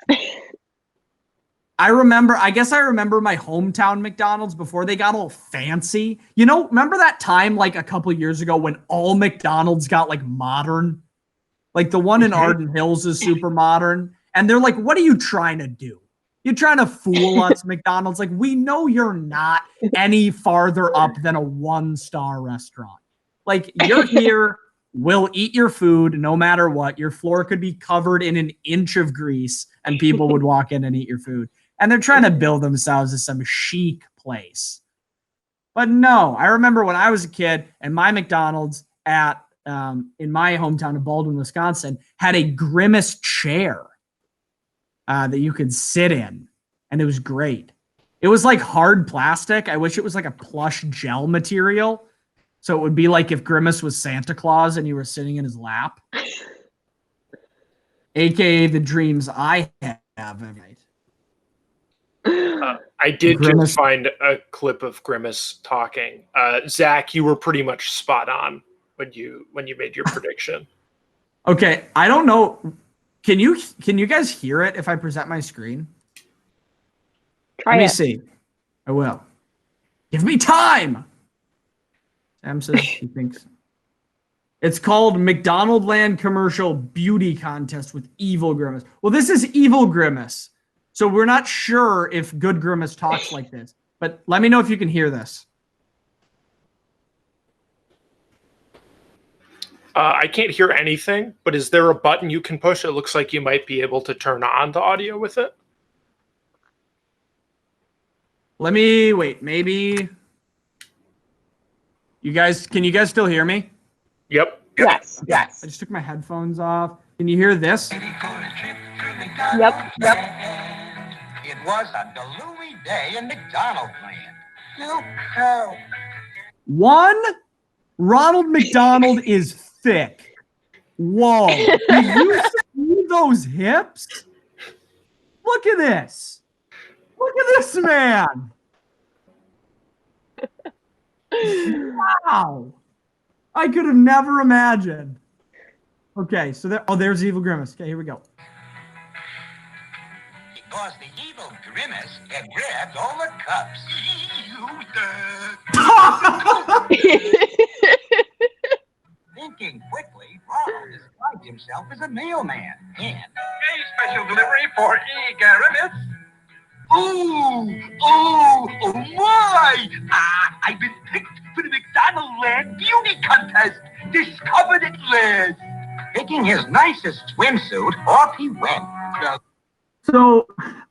I guess I remember my hometown McDonald's before they got all fancy. You know, remember that time like a couple years ago when all McDonald's got like modern? Like the one in Arden Hills is super modern. And they're like, what are you trying to do? You're trying to fool us, McDonald's. Like, we know you're not any farther up than a 1-star restaurant. Like, you're here, we'll eat your food no matter what. Your floor could be covered in an inch of grease and people would walk in and eat your food. And they're trying to build themselves as some chic place. But no, I remember when I was a kid and my McDonald's in my hometown of Baldwin, Wisconsin, had a Grimace chair that you could sit in, and it was great. It was like hard plastic. I wish it was like a plush gel material, so it would be like if Grimace was Santa Claus and you were sitting in his lap. AKA the dreams I have every night. I did just find a clip of Grimace talking. Zach, you were pretty much spot on when you made your prediction. Okay, I don't know. Can you guys hear it if I present my screen? Let me see. I will. Give me time. Sam says he thinks it's called McDonald Land Commercial Beauty Contest with Evil Grimace. Well, this is Evil Grimace, so we're not sure if Good Grimace talks like this. But let me know if you can hear this. I can't hear anything, but is there a button you can push? It looks like you might be able to turn on the audio with it. Let me wait. Maybe can you guys still hear me? Yep. Yes. I just took my headphones off. Can you hear this? Yep. It was a gloomy day in McDonald land. One, Ronald McDonald is thick. Whoa. Did you see those hips? Look at this. Look at this man. Wow. I could have never imagined. Okay, so there's Evil Grimace. Okay, here we go. Because the evil Grimace had grabbed all the cups. Thinking quickly, Ronald described himself as a mailman. And a special delivery for E. Grimace. Oh my! I've been picked for the McDonald Land Beauty Contest. Discovered at last. Picking his nicest swimsuit, off he went. So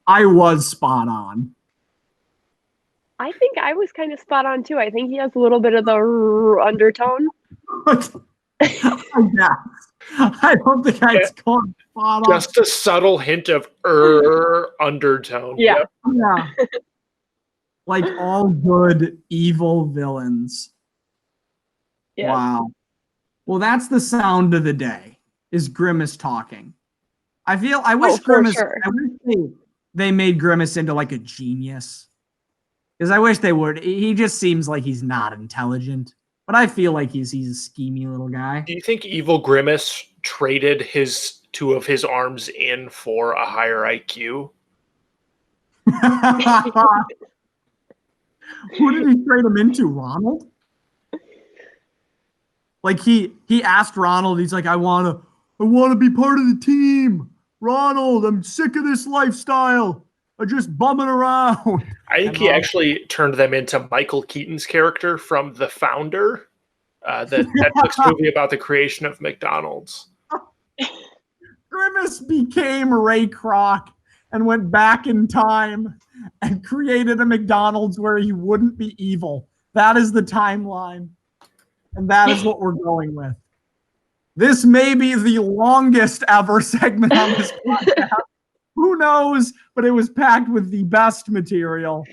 I was spot on. I think I was kind of spot on too. I think he has a little bit of the undertone. I guess. I don't think I'd call it spot on. Just a subtle hint of undertone. Yeah. Yep. Yeah. Like all good evil villains. Yeah. Wow. Well, that's the sound of the day, is Grimace talking. I wish for Grimace, sure. I wish they made Grimace into like a genius. Because I wish they would. He just seems like he's not intelligent. But I feel like he's a schemy little guy. Do you think Evil Grimace traded two of his arms in for a higher IQ? Who did he trade him into? Ronald? Like he asked Ronald, he's like, I wanna be part of the team. Ronald, I'm sick of this lifestyle. I'm just bumming around. I think he actually turned them into Michael Keaton's character from The Founder, the Netflix movie about the creation of McDonald's. Grimace became Ray Kroc and went back in time and created a McDonald's where he wouldn't be evil. That is the timeline. And that is what we're going with. This may be the longest ever segment on this podcast. Who knows? But it was packed with the best material.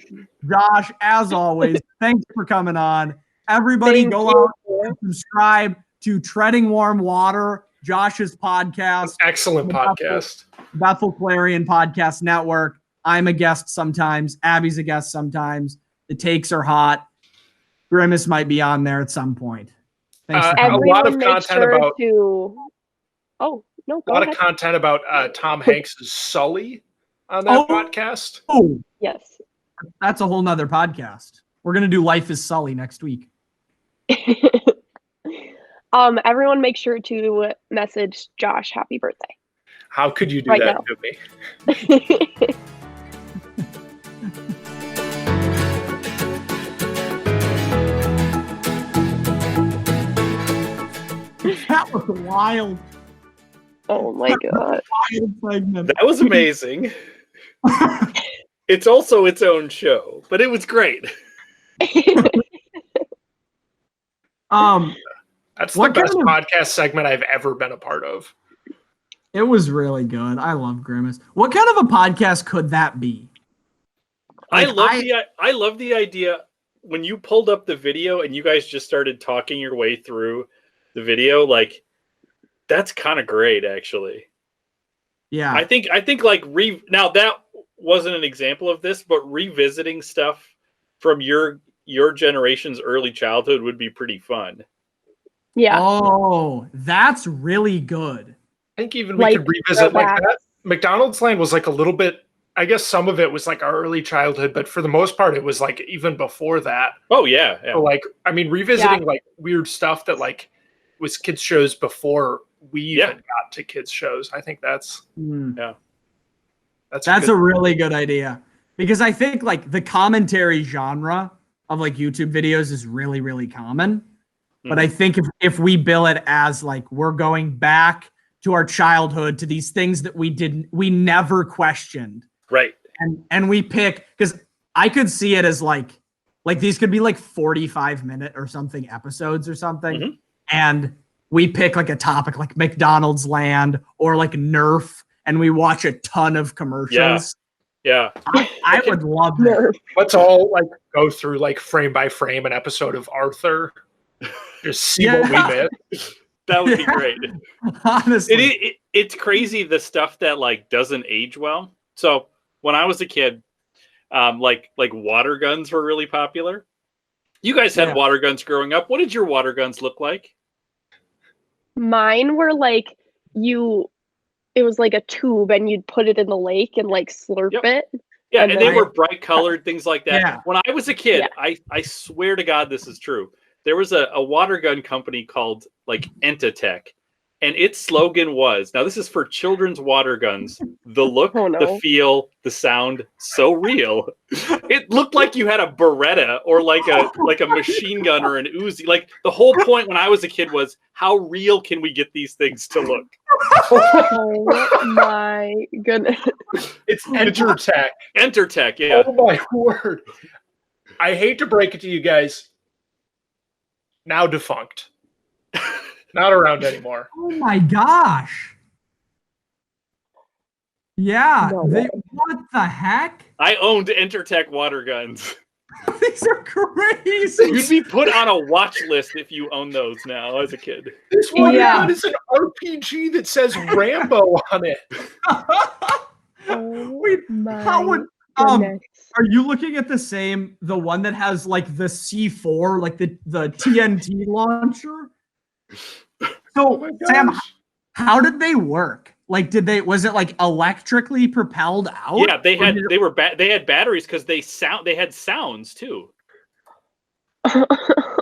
Josh, as always, thanks for coming on. Everybody go out and subscribe to Treading Warm Water, Josh's podcast. Excellent podcast. Bethel Clarion Podcast Network. I'm a guest sometimes. Abby's a guest sometimes. The takes are hot. Grimace might be on there at some point. Thanks for coming. A lot of content about content about Tom Hanks' Sully on that podcast. Oh, yes. That's a whole nother podcast. We're gonna do Life is Sully next week. Everyone make sure to message Josh happy birthday. How could you do Right that now. to me? That was wild. Oh my god. Wild segment. That was amazing. It's also its own show, but it was great. That's the What best kind of- podcast segment I've ever been a part of. It was really good. I love Grimace. What kind of a podcast could that be? I Like, love the idea when you pulled up the video and you guys just started talking your way through the video. Like, that's kind of great, actually. Yeah. I think like now that wasn't an example of this, but revisiting stuff from your generation's early childhood would be pretty fun. Yeah. Oh, that's really good. I think even we Like, could revisit like throwback. that. McDonald's Land was like a little bit, I guess some of it was like our early childhood, but for the most part, it was like even before that. Oh yeah, yeah. So like, I mean, revisiting like weird stuff that like was kids shows before we even got to kids shows. I think that's That's a really good idea, because I think like the commentary genre of like YouTube videos is really, really common. But I think if we bill it as like we're going back to our childhood, to these things that we never questioned, Right. and we pick, because I could see it as like these could be like 45-minute or something episodes or something, and we pick like a topic like McDonald's Land or like Nerf, and we watch a ton of commercials. Yeah. I would love that. Let's all like go through like frame by frame an episode of Arthur. Just see what we missed. That would be great. Honestly, It's crazy the stuff that like doesn't age well. So when I was a kid, like water guns were really popular. You guys had water guns growing up. What did your water guns look like? Mine were like it was like a tube and you'd put it in the lake and like slurp it. Yeah, and they then- were bright colored, things like that. Yeah. When I was a kid, I swear to God this is true. There was a water gun company called like Entatech, and its slogan was, now this is for children's water guns, the look, the feel, the sound, so real. It looked like you had a Beretta or like a machine gun or an Uzi. Like the whole point when I was a kid was, how real can we get these things to look? Oh my goodness. It's Entertech. Entertech, yeah. Oh my word. I hate to break it to you guys. Now defunct. Not around anymore. oh my gosh. Yeah. No way. What the heck? I owned Entertech water guns. These are crazy. You'd be put on a watch list if you own those now as a kid. This one is an RPG that says Rambo on it. Wait, My how would goodness. are you looking at the one that has like the C4, like the TNT launcher? So Sam, how did they work? Like, was it like electrically propelled out? Yeah, they had batteries because they had sounds too.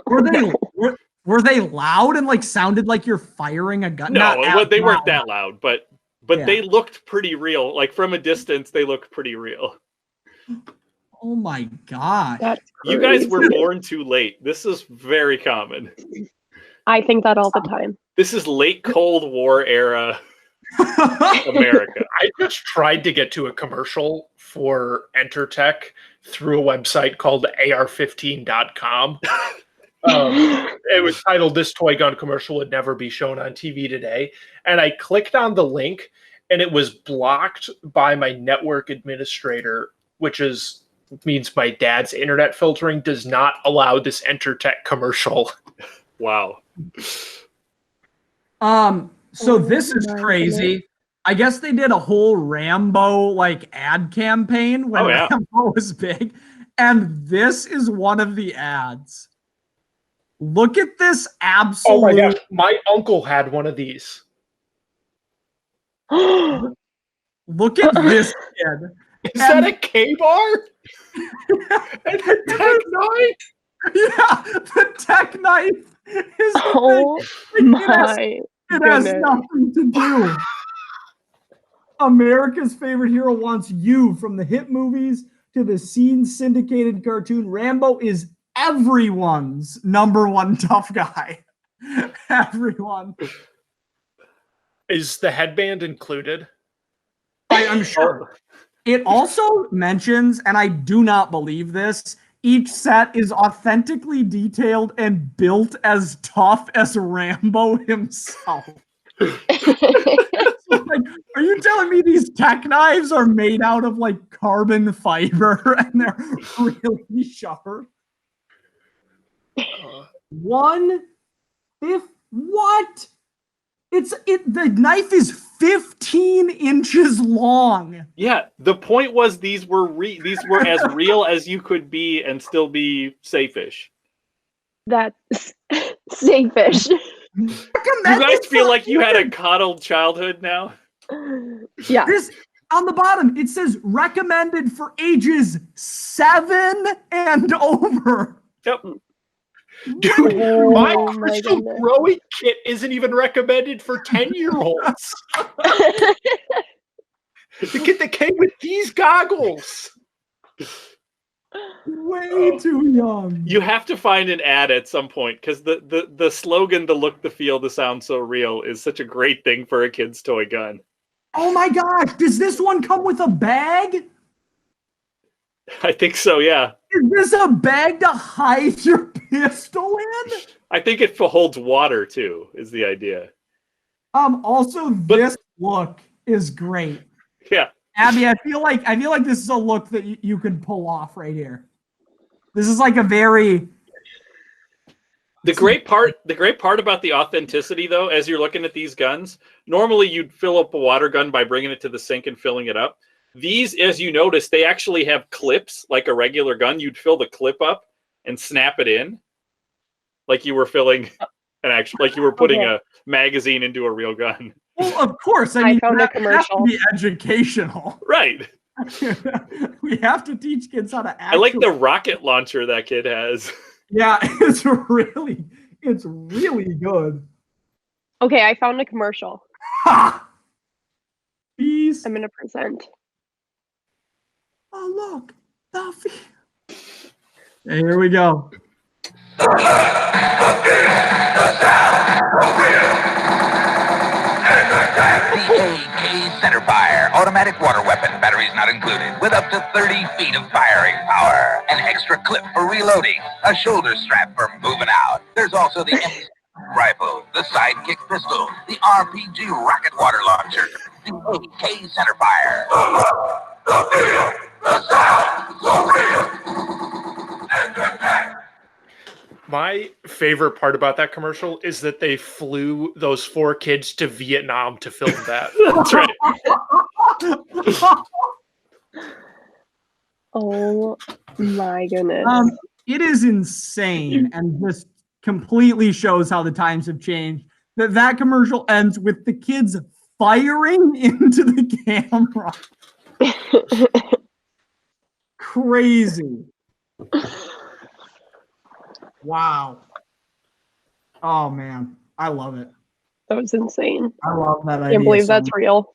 Were they loud and like sounded like you're firing a gun? No, they weren't that loud, but they looked pretty real. Like from a distance, they looked pretty real. Oh my gosh. That's You guys crazy. were born too late. This is very common. I think that all the time. This is late Cold War era America. I just tried to get to a commercial for Entertech through a website called ar15.com. It was titled, "This toy gun commercial would never be shown on TV today." And I clicked on the link and it was blocked by my network administrator, which means my dad's internet filtering does not allow this Entertech commercial. Wow. So this is crazy. I guess they did a whole Rambo like ad campaign when Rambo was big. And this is one of the ads. Look at this absolute. Oh my gosh, my uncle had one of these. Look at this kid. Is that a K-bar? And the tech knife? Yeah, the tech knife is Oh my it has goodness. nothing to do. America's favorite hero wants you. From the hit movies to the scene syndicated cartoon, Rambo is everyone's number one tough guy. Everyone. Is the headband included? I'm sure. It also mentions, and I do not believe this, each set is authentically detailed and built as tough as Rambo himself. Like, are you telling me these tech knives are made out of like carbon fiber and they're really sharp? What? The knife is 15 inches long. Yeah, the point was these were as real as you could be and still be safe-ish. That's safe-ish. You guys feel like you had a coddled childhood now? Yeah. This on the bottom, it says recommended for ages 7 and over. Yep. Dude, my Oh my crystal goodness. growing kit isn't even recommended for 10-year-olds. The kid that came with these goggles. Way too young. You have to find an ad at some point because the slogan, the look, the feel, the sound so real is such a great thing for a kid's toy gun. Oh my gosh, does this one come with a bag? I think so, yeah. Is this a bag to hide your pistol in? I think it holds water too, is the idea. Also, this look is great. Yeah. Abby, I feel like this is a look that you can pull off right here. This is like a very The great part about the authenticity, though, as you're looking at these guns, normally you'd fill up a water gun by bringing it to the sink and filling it up. These, as you notice, they actually have clips like a regular gun. You'd fill the clip up and snap it in, like you were filling like you were putting a magazine into a real gun. Well, of course. I mean, found a that has commercial. to be educational. Right. We have to teach kids how to I like the rocket launcher that kid has. Yeah, it's really good. Okay, I found a commercial. Ha! Peace. I'm gonna present. Oh, look. Hey, here we go. DAK centerfire, automatic water weapon, batteries not included, with up to 30 feet of firing power, an extra clip for reloading, a shoulder strap for moving out. There's also the M rifle, the sidekick pistol, the RPG rocket water launcher, the AK centerfire. My favorite part about that commercial is that they flew those 4 kids to Vietnam to film that. That's right. Oh my goodness. It is insane, and just completely shows how the times have changed. That commercial ends with the kids firing into the camera. Crazy. Wow. Oh man, I love it. That was insane. I love that idea. Can't believe so that's much. real.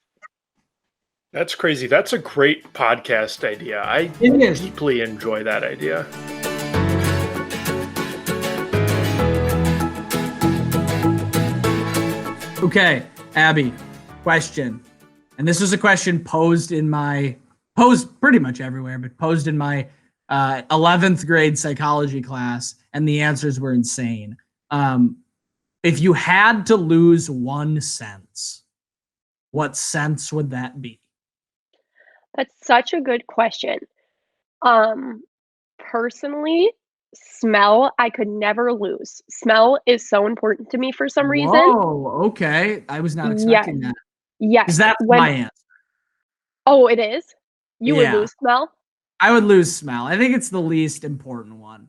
That's crazy. That's a great podcast idea. I It is. deeply enjoy that idea. Okay, Abby, question. And this was a question posed pretty much everywhere, but posed in my 11th grade psychology class, and the answers were insane. If you had to lose one sense, what sense would that be? That's such a good question. Personally, smell I could never lose. Smell is so important to me for some reason. Oh, okay. I was not expecting that. Yes. Because that's my answer. Oh, it is? You would Yeah. lose smell? I would lose smell. I think it's the least important one.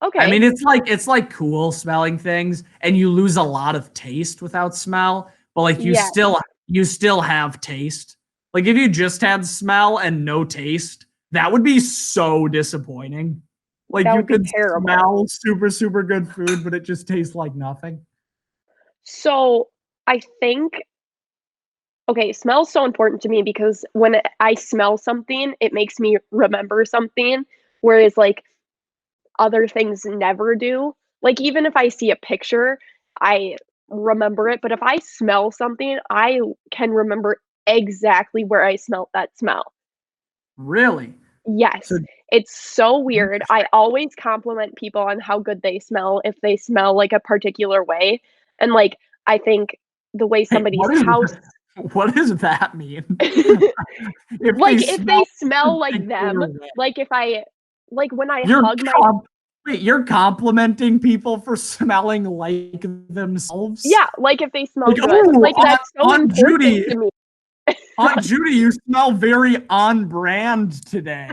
Okay. I mean, it's like cool smelling things, and you lose a lot of taste without smell, but like you still have taste. Like if you just had smell and no taste, that would be so disappointing. Like That you would be could terrible. smell super, super good food, but it just tastes like nothing. So I think, okay, smell's so important to me because when I smell something, it makes me remember something, whereas like other things never do. Like even if I see a picture, I remember it, but if I smell something, I can remember exactly where I smelt that smell. Really? Yes. So- It's so weird. I always compliment people on how good they smell if they smell like a particular way. And like I think the way somebody's house What does that mean? like if they smell like particular them, way. like if I like when I hug my Wait, you're complimenting people for smelling like themselves? yeah, like if they smell Like, good. "Oh, Like that's so Aunt important Judy." to me. Aunt Judy, you smell very on brand today.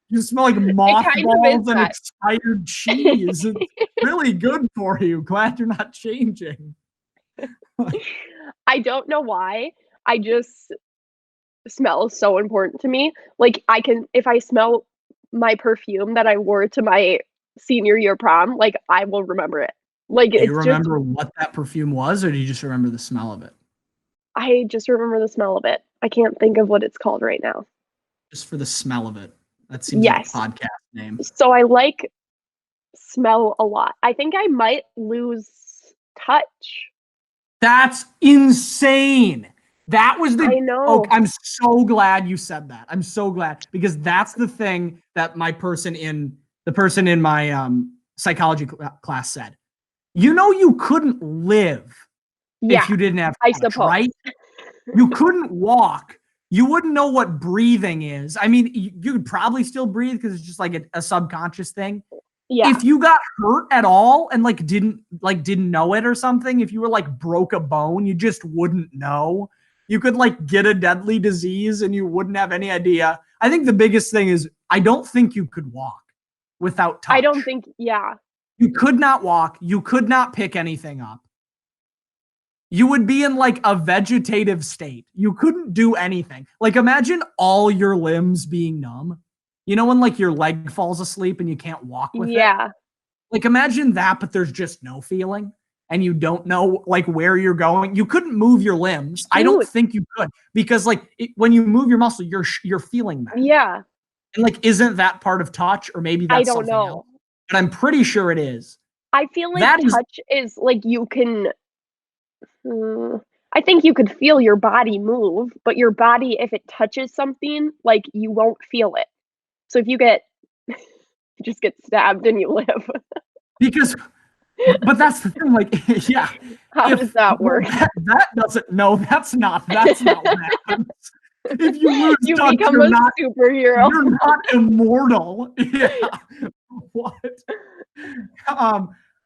You smell like kind of is mothballs and that. expired cheese. It's really good for you. Glad you're not changing. I don't know why. I just smell is so important to me. Like I can if I smell my perfume that I wore to my senior year prom, like I will remember it. Like Do it's you remember what that perfume was, or do you just remember the smell of it? I just remember the smell of it. I can't think of what it's called right now. Just for the smell of it. That seems Yes. like a podcast name. So I like smell a lot. I think I might lose touch. That's insane. That was the I know. Oh, I'm so glad you said that. I'm so glad because that's the thing that the person in my psychology class said. You couldn't live if you didn't have touch, I suppose. right? You couldn't walk. You wouldn't know what breathing is. I mean, you could probably still breathe because it's just like a subconscious thing. Yeah. If you got hurt at all and didn't know it or something, if you were broke a bone, you just wouldn't know. You could get a deadly disease and you wouldn't have any idea. I think the biggest thing is I don't think you could walk without touch. I don't think, yeah. You could not walk. You could not pick anything up. You would be in a vegetative state. You couldn't do anything. Imagine all your limbs being numb. You know when your leg falls asleep and you can't walk with it? Yeah. Imagine that, but there's just no feeling and you don't know where you're going. You couldn't move your limbs. Dude. I don't think you could because when you move your muscle, you're feeling that. Yeah. And isn't that part of touch or maybe that's I don't something know. else? But I'm pretty sure it is. I feel That touch is you can. I think you could feel your body move, but your body, if it touches something, you won't feel it. So if you just get stabbed and you live. But that's the thing, yeah. How does that work? That doesn't, no, that's not what happens. If you lose You touch, become you're a not, superhero. you're not immortal. Yeah. What?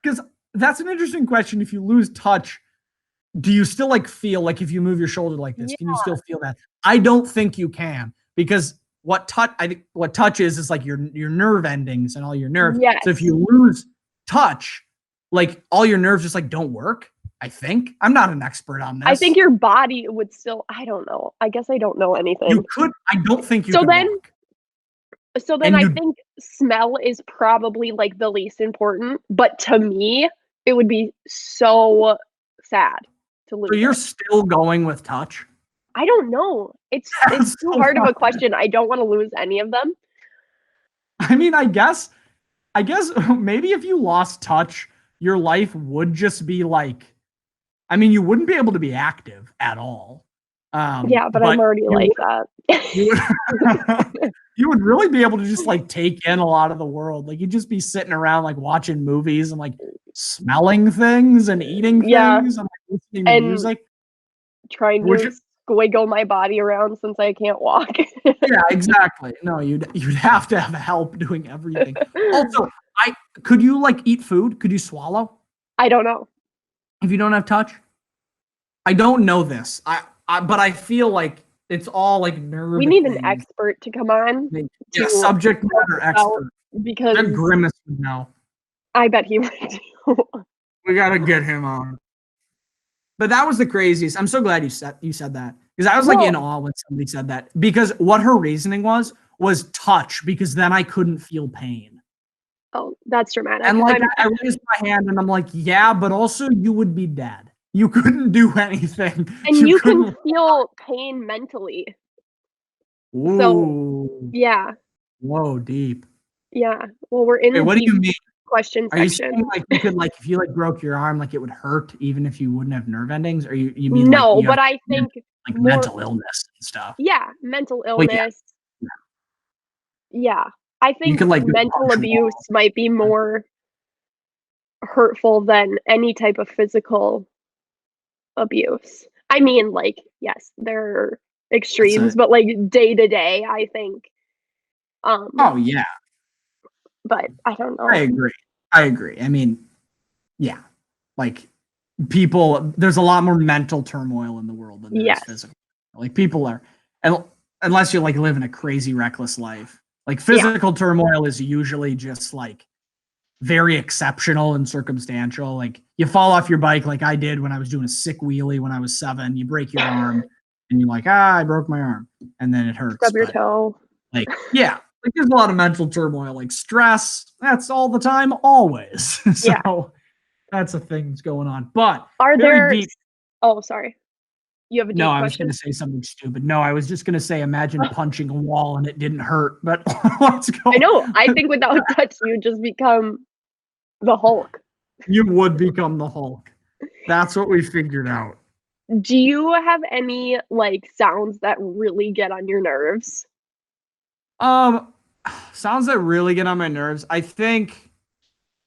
Because that's an interesting question. If you lose touch, do you still feel if you move your shoulder like this? Can you still feel that? I don't think you can because what touch is your nerve endings and all your nerves. Yes. So if you lose touch, all your nerves just don't work. I think I'm not an expert on this. I think your body would still. I don't know. I guess I don't know anything. You could. I don't think you. So could then, walk. so then I think smell is probably the least important. But to me, it would be so sad to lose. So you're still going with touch? I don't know. It's too hard of a question. I don't want to lose any of them. I mean, I guess maybe if you lost touch, your life would just be I mean, you wouldn't be able to be active at all. Yeah, but I'm already that. You would really be able to just take in a lot of the world. You'd just be sitting around watching movies and smelling things and eating things and listening to music. Trying to squiggle my body around since I can't walk. Yeah, exactly. No, you'd have to have help doing everything. Also, could you eat food? Could you swallow? I don't know. If you don't have touch? I don't know this. But I feel it's all nerve. We need an expert to come on. Yeah, subject matter expert. Because Grimace would know. I bet he would too. We gotta get him on. But that was the craziest. I'm so glad you said that because I was in awe when somebody said that because what her reasoning was touch because then I couldn't feel pain. Oh, that's dramatic. And I raised my hand and I'm yeah, but also you would be dead. You couldn't do anything. And you can feel pain mentally. Ooh. So yeah. Whoa, deep. Yeah. Well, we're in the what do you mean? Question Are section. you saying you could if you broke your arm it would hurt even if you wouldn't have nerve endings? Or you mean no, but I think mental illness and stuff. Yeah, mental illness. Yeah. I think mental abuse might be more hurtful than any type of physical abuse. I mean, yes, there are extremes, but day to day, I think. Oh yeah. But I don't know. I agree. I mean, yeah, people. There's a lot more mental turmoil in the world than there is physical. People are, and unless you living a crazy reckless life. Physical turmoil is usually just very exceptional and circumstantial. You fall off your bike like I did when I was doing a sick wheelie when I was 7. You break your arm and you're I broke my arm. And then it hurts. Stub your toe. Yeah. There's a lot of mental turmoil, stress. That's all the time, always. So that's a thing that's going on. But are there deep... Oh, sorry. You have a deep No, question? I was going to say something stupid. No, I was just going to say, imagine punching a wall and it didn't hurt. But let's go. I know. I think without touch, you just become the Hulk. You would become the Hulk. That's what we figured out. Do you have any sounds that really get on your nerves? Sounds that really get on my nerves. I think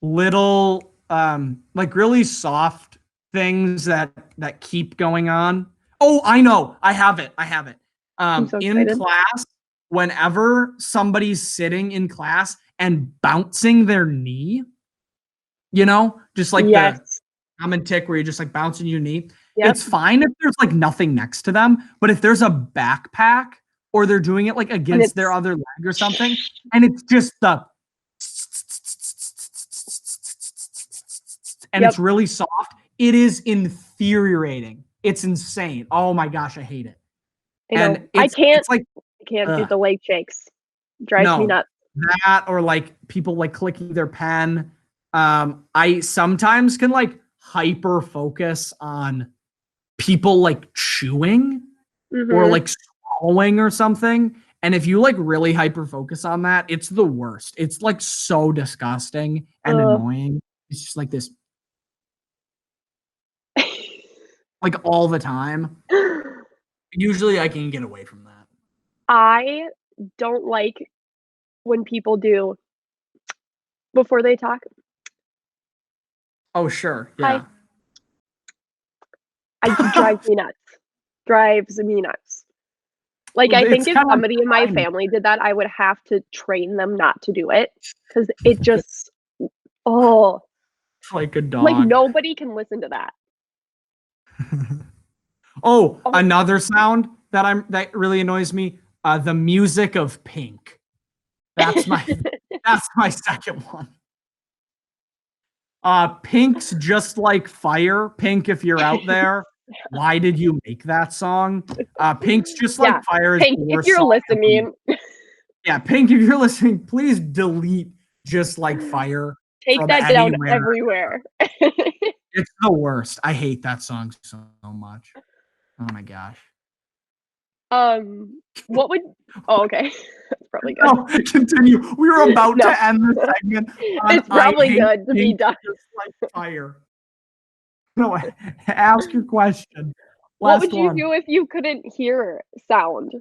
little like really soft things that keep going on. Oh, I know. I have it. I'm so In excited. class, whenever somebody's sitting in class and bouncing their knee, just like the Yes. common tick where you're just like bouncing your knee. Yep. It's fine if there's like nothing next to them, but if there's a backpack or they're doing it like against their other leg or something, and it's just the and Yep. it's really soft, it is infuriating. It's insane. Oh my gosh, I hate it. I know. And it's like I can't do the leg shakes. Drives me no, nuts. that or like people like clicking their pen. I sometimes can like hyper focus on people like chewing or Mhm. like swallowing or something. And if you like really hyper focus on that, it's the worst. It's like so disgusting and Ugh. annoying. It's just like this, like all the time. Usually I can get away from that. I don't like when people do before they talk. Oh, sure. Hi. Yeah. It drives me nuts. Drives me nuts. Like, I think It's if kind of like somebody in my timing. family did that, I would have to train them not to do it because it just, oh, It's like a like dog. nobody can listen to that. Oh, Oh. another sound that really annoys me. The music of Pink. That's my second one. Pink's Just Like Fire. Pink, if you're out there, why did you make that song? Pink's Just Like Yeah, Fire is Pink, the if worst you're song ever made. listening, Yeah, Pink, if you're listening, please delete Just Like Fire take from that down anywhere. everywhere. It's the worst. I hate that song so much. Oh my gosh. What would? Oh, okay, that's probably good. No, continue. We were about No. to end the segment on It's probably I hate good to be Pink done. Just Like Fire. No, ask your question. What Last would you one. do if you couldn't hear sound?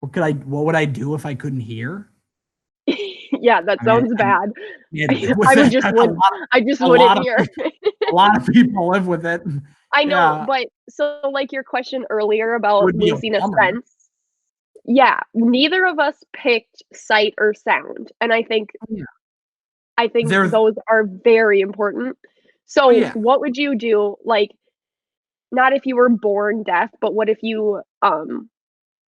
What would I do if I couldn't hear? Yeah, that I mean, sounds bad. Yeah, I would just wouldn't. I just wouldn't hear. A lot of people live with it. I know, Yeah, but so like your question earlier it about would be a losing a bummer. sense. Yeah, neither of us picked sight or sound, and I think Yeah. those are very important. So, yeah. what would you do? Like, not if you were born deaf, but what if you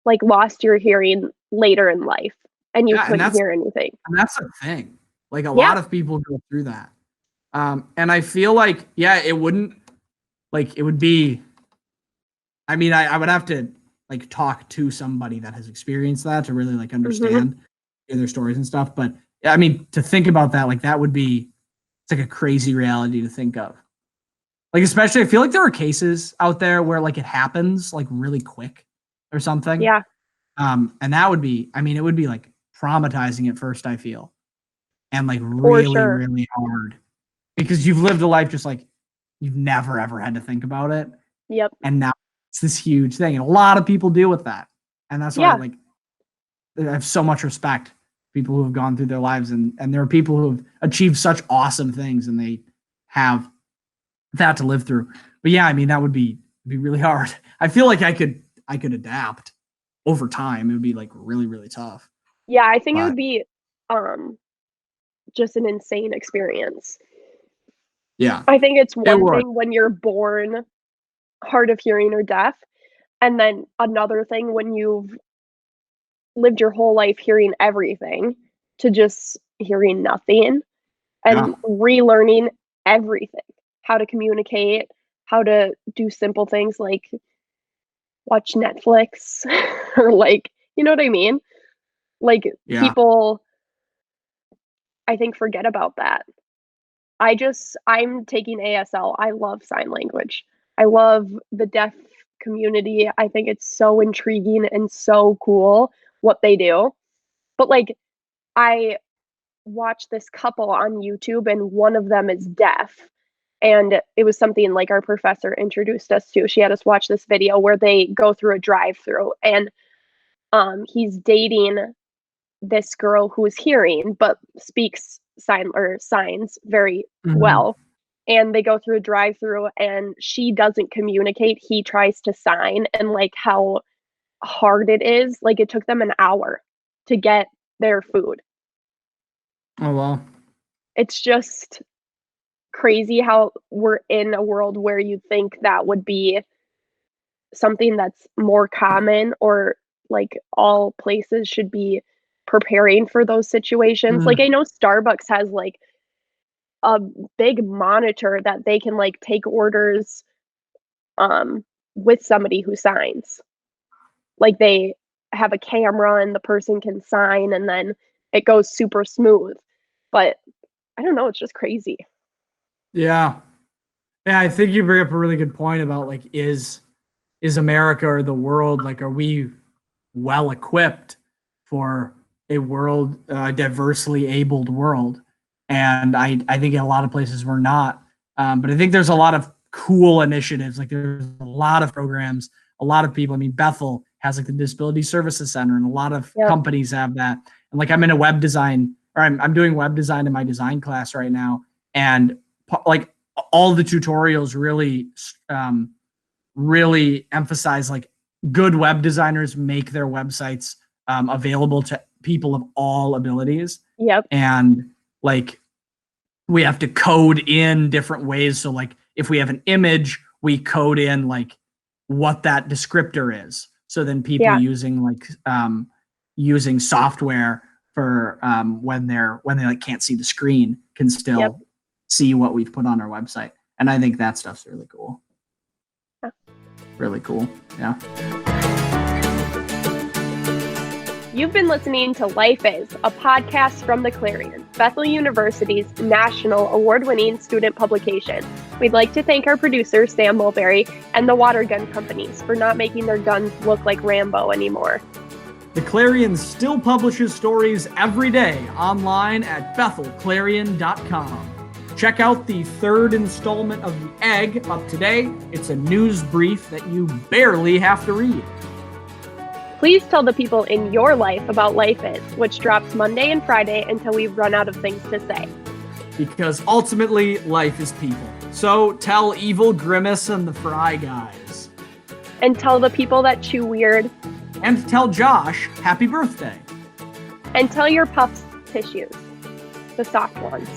like lost your hearing later in life and you Yeah, couldn't hear anything? and that's a thing. Like a Yeah. lot of people go through that. And I feel like, yeah, it would be, I mean, I would have to like talk to somebody that has experienced that to really like understand their stories and stuff. But I mean, to think about that, like that would be, it's like a crazy reality to think of. Like, especially, I feel like there are cases out there where like it happens like really quick or something. Yeah. And that would be, I mean, it would be like traumatizing at first, I feel. And like For really, sure. really hard. Because you've lived a life just like you've never ever had to think about it. Yep. And now it's this huge thing. And a lot of people deal with that. And that's why Yeah. like I have so much respect for people who have gone through their lives and there are people who have achieved such awesome things and they have that to live through. But yeah, I mean that would be really hard. I feel like I could adapt over time. It would be like really, really tough. Yeah, I think it But would be just an insane experience. yeah. I think it's one would. thing when you're born hard of hearing or deaf, and then another thing when you've lived your whole life hearing everything to just hearing nothing and Yeah. relearning everything. How to communicate, how to do simple things like watch Netflix or like, you know what I mean? Like Yeah. people I think forget about that. I'm taking ASL. I love sign language. I love the deaf community. I think it's so intriguing and so cool what they do. But like I watched this couple on YouTube and one of them is deaf. And it was something like our professor introduced us to. She had us watch this video where they go through a drive-through and he's dating this girl who is hearing but speaks signs very well. And they go through a drive-through and she doesn't communicate. He tries to sign, and like how hard it is. Like it took them an hour to get their food. Oh, wow. It's just crazy how we're in a world where you'd think that would be something that's more common, or like all places should be preparing for those situations. Like I know Starbucks has like a big monitor that they can like take orders with somebody who signs. Like they have a camera and the person can sign and then it goes super smooth. But I don't know, it's just crazy. Yeah. Yeah, I think you bring up a really good point about like is America or the world, like, are we well equipped for a world, diversely abled world? And I think in a lot of places we're not. But I think there's a lot of cool initiatives. Like there's a lot of programs, a lot of people. I mean, Bethel has like the Disability Services Center, and a lot of companies have that. And like I'm in a web design, or I'm doing web design in my design class right now. And like all the tutorials really emphasize like good web designers make their websites available to people of all abilities. Yep. And like we have to code in different ways. So like if we have an image, we code in like what that descriptor is. So then people using like using software for when they like can't see the screen can still see what we've put on our website. And I think that stuff's really cool. Really cool. Yeah. You've been listening to Life Is, a podcast from the Clarion, Bethel University's national award-winning student publication. We'd like to thank our producer, Sam Mulberry, and the water gun companies for not making their guns look like Rambo anymore. The Clarion still publishes stories every day online at bethelclarion.com. Check out the third installment of The Egg up today. It's a news brief that you barely have to read. Please tell the people in your life about Life Is, which drops Monday and Friday until we've run out of things to say. Because ultimately, life is people. So tell evil Grimace and the Fry Guys. And tell the people that chew weird. And tell Josh happy birthday. And tell your puffs tissues, the soft ones.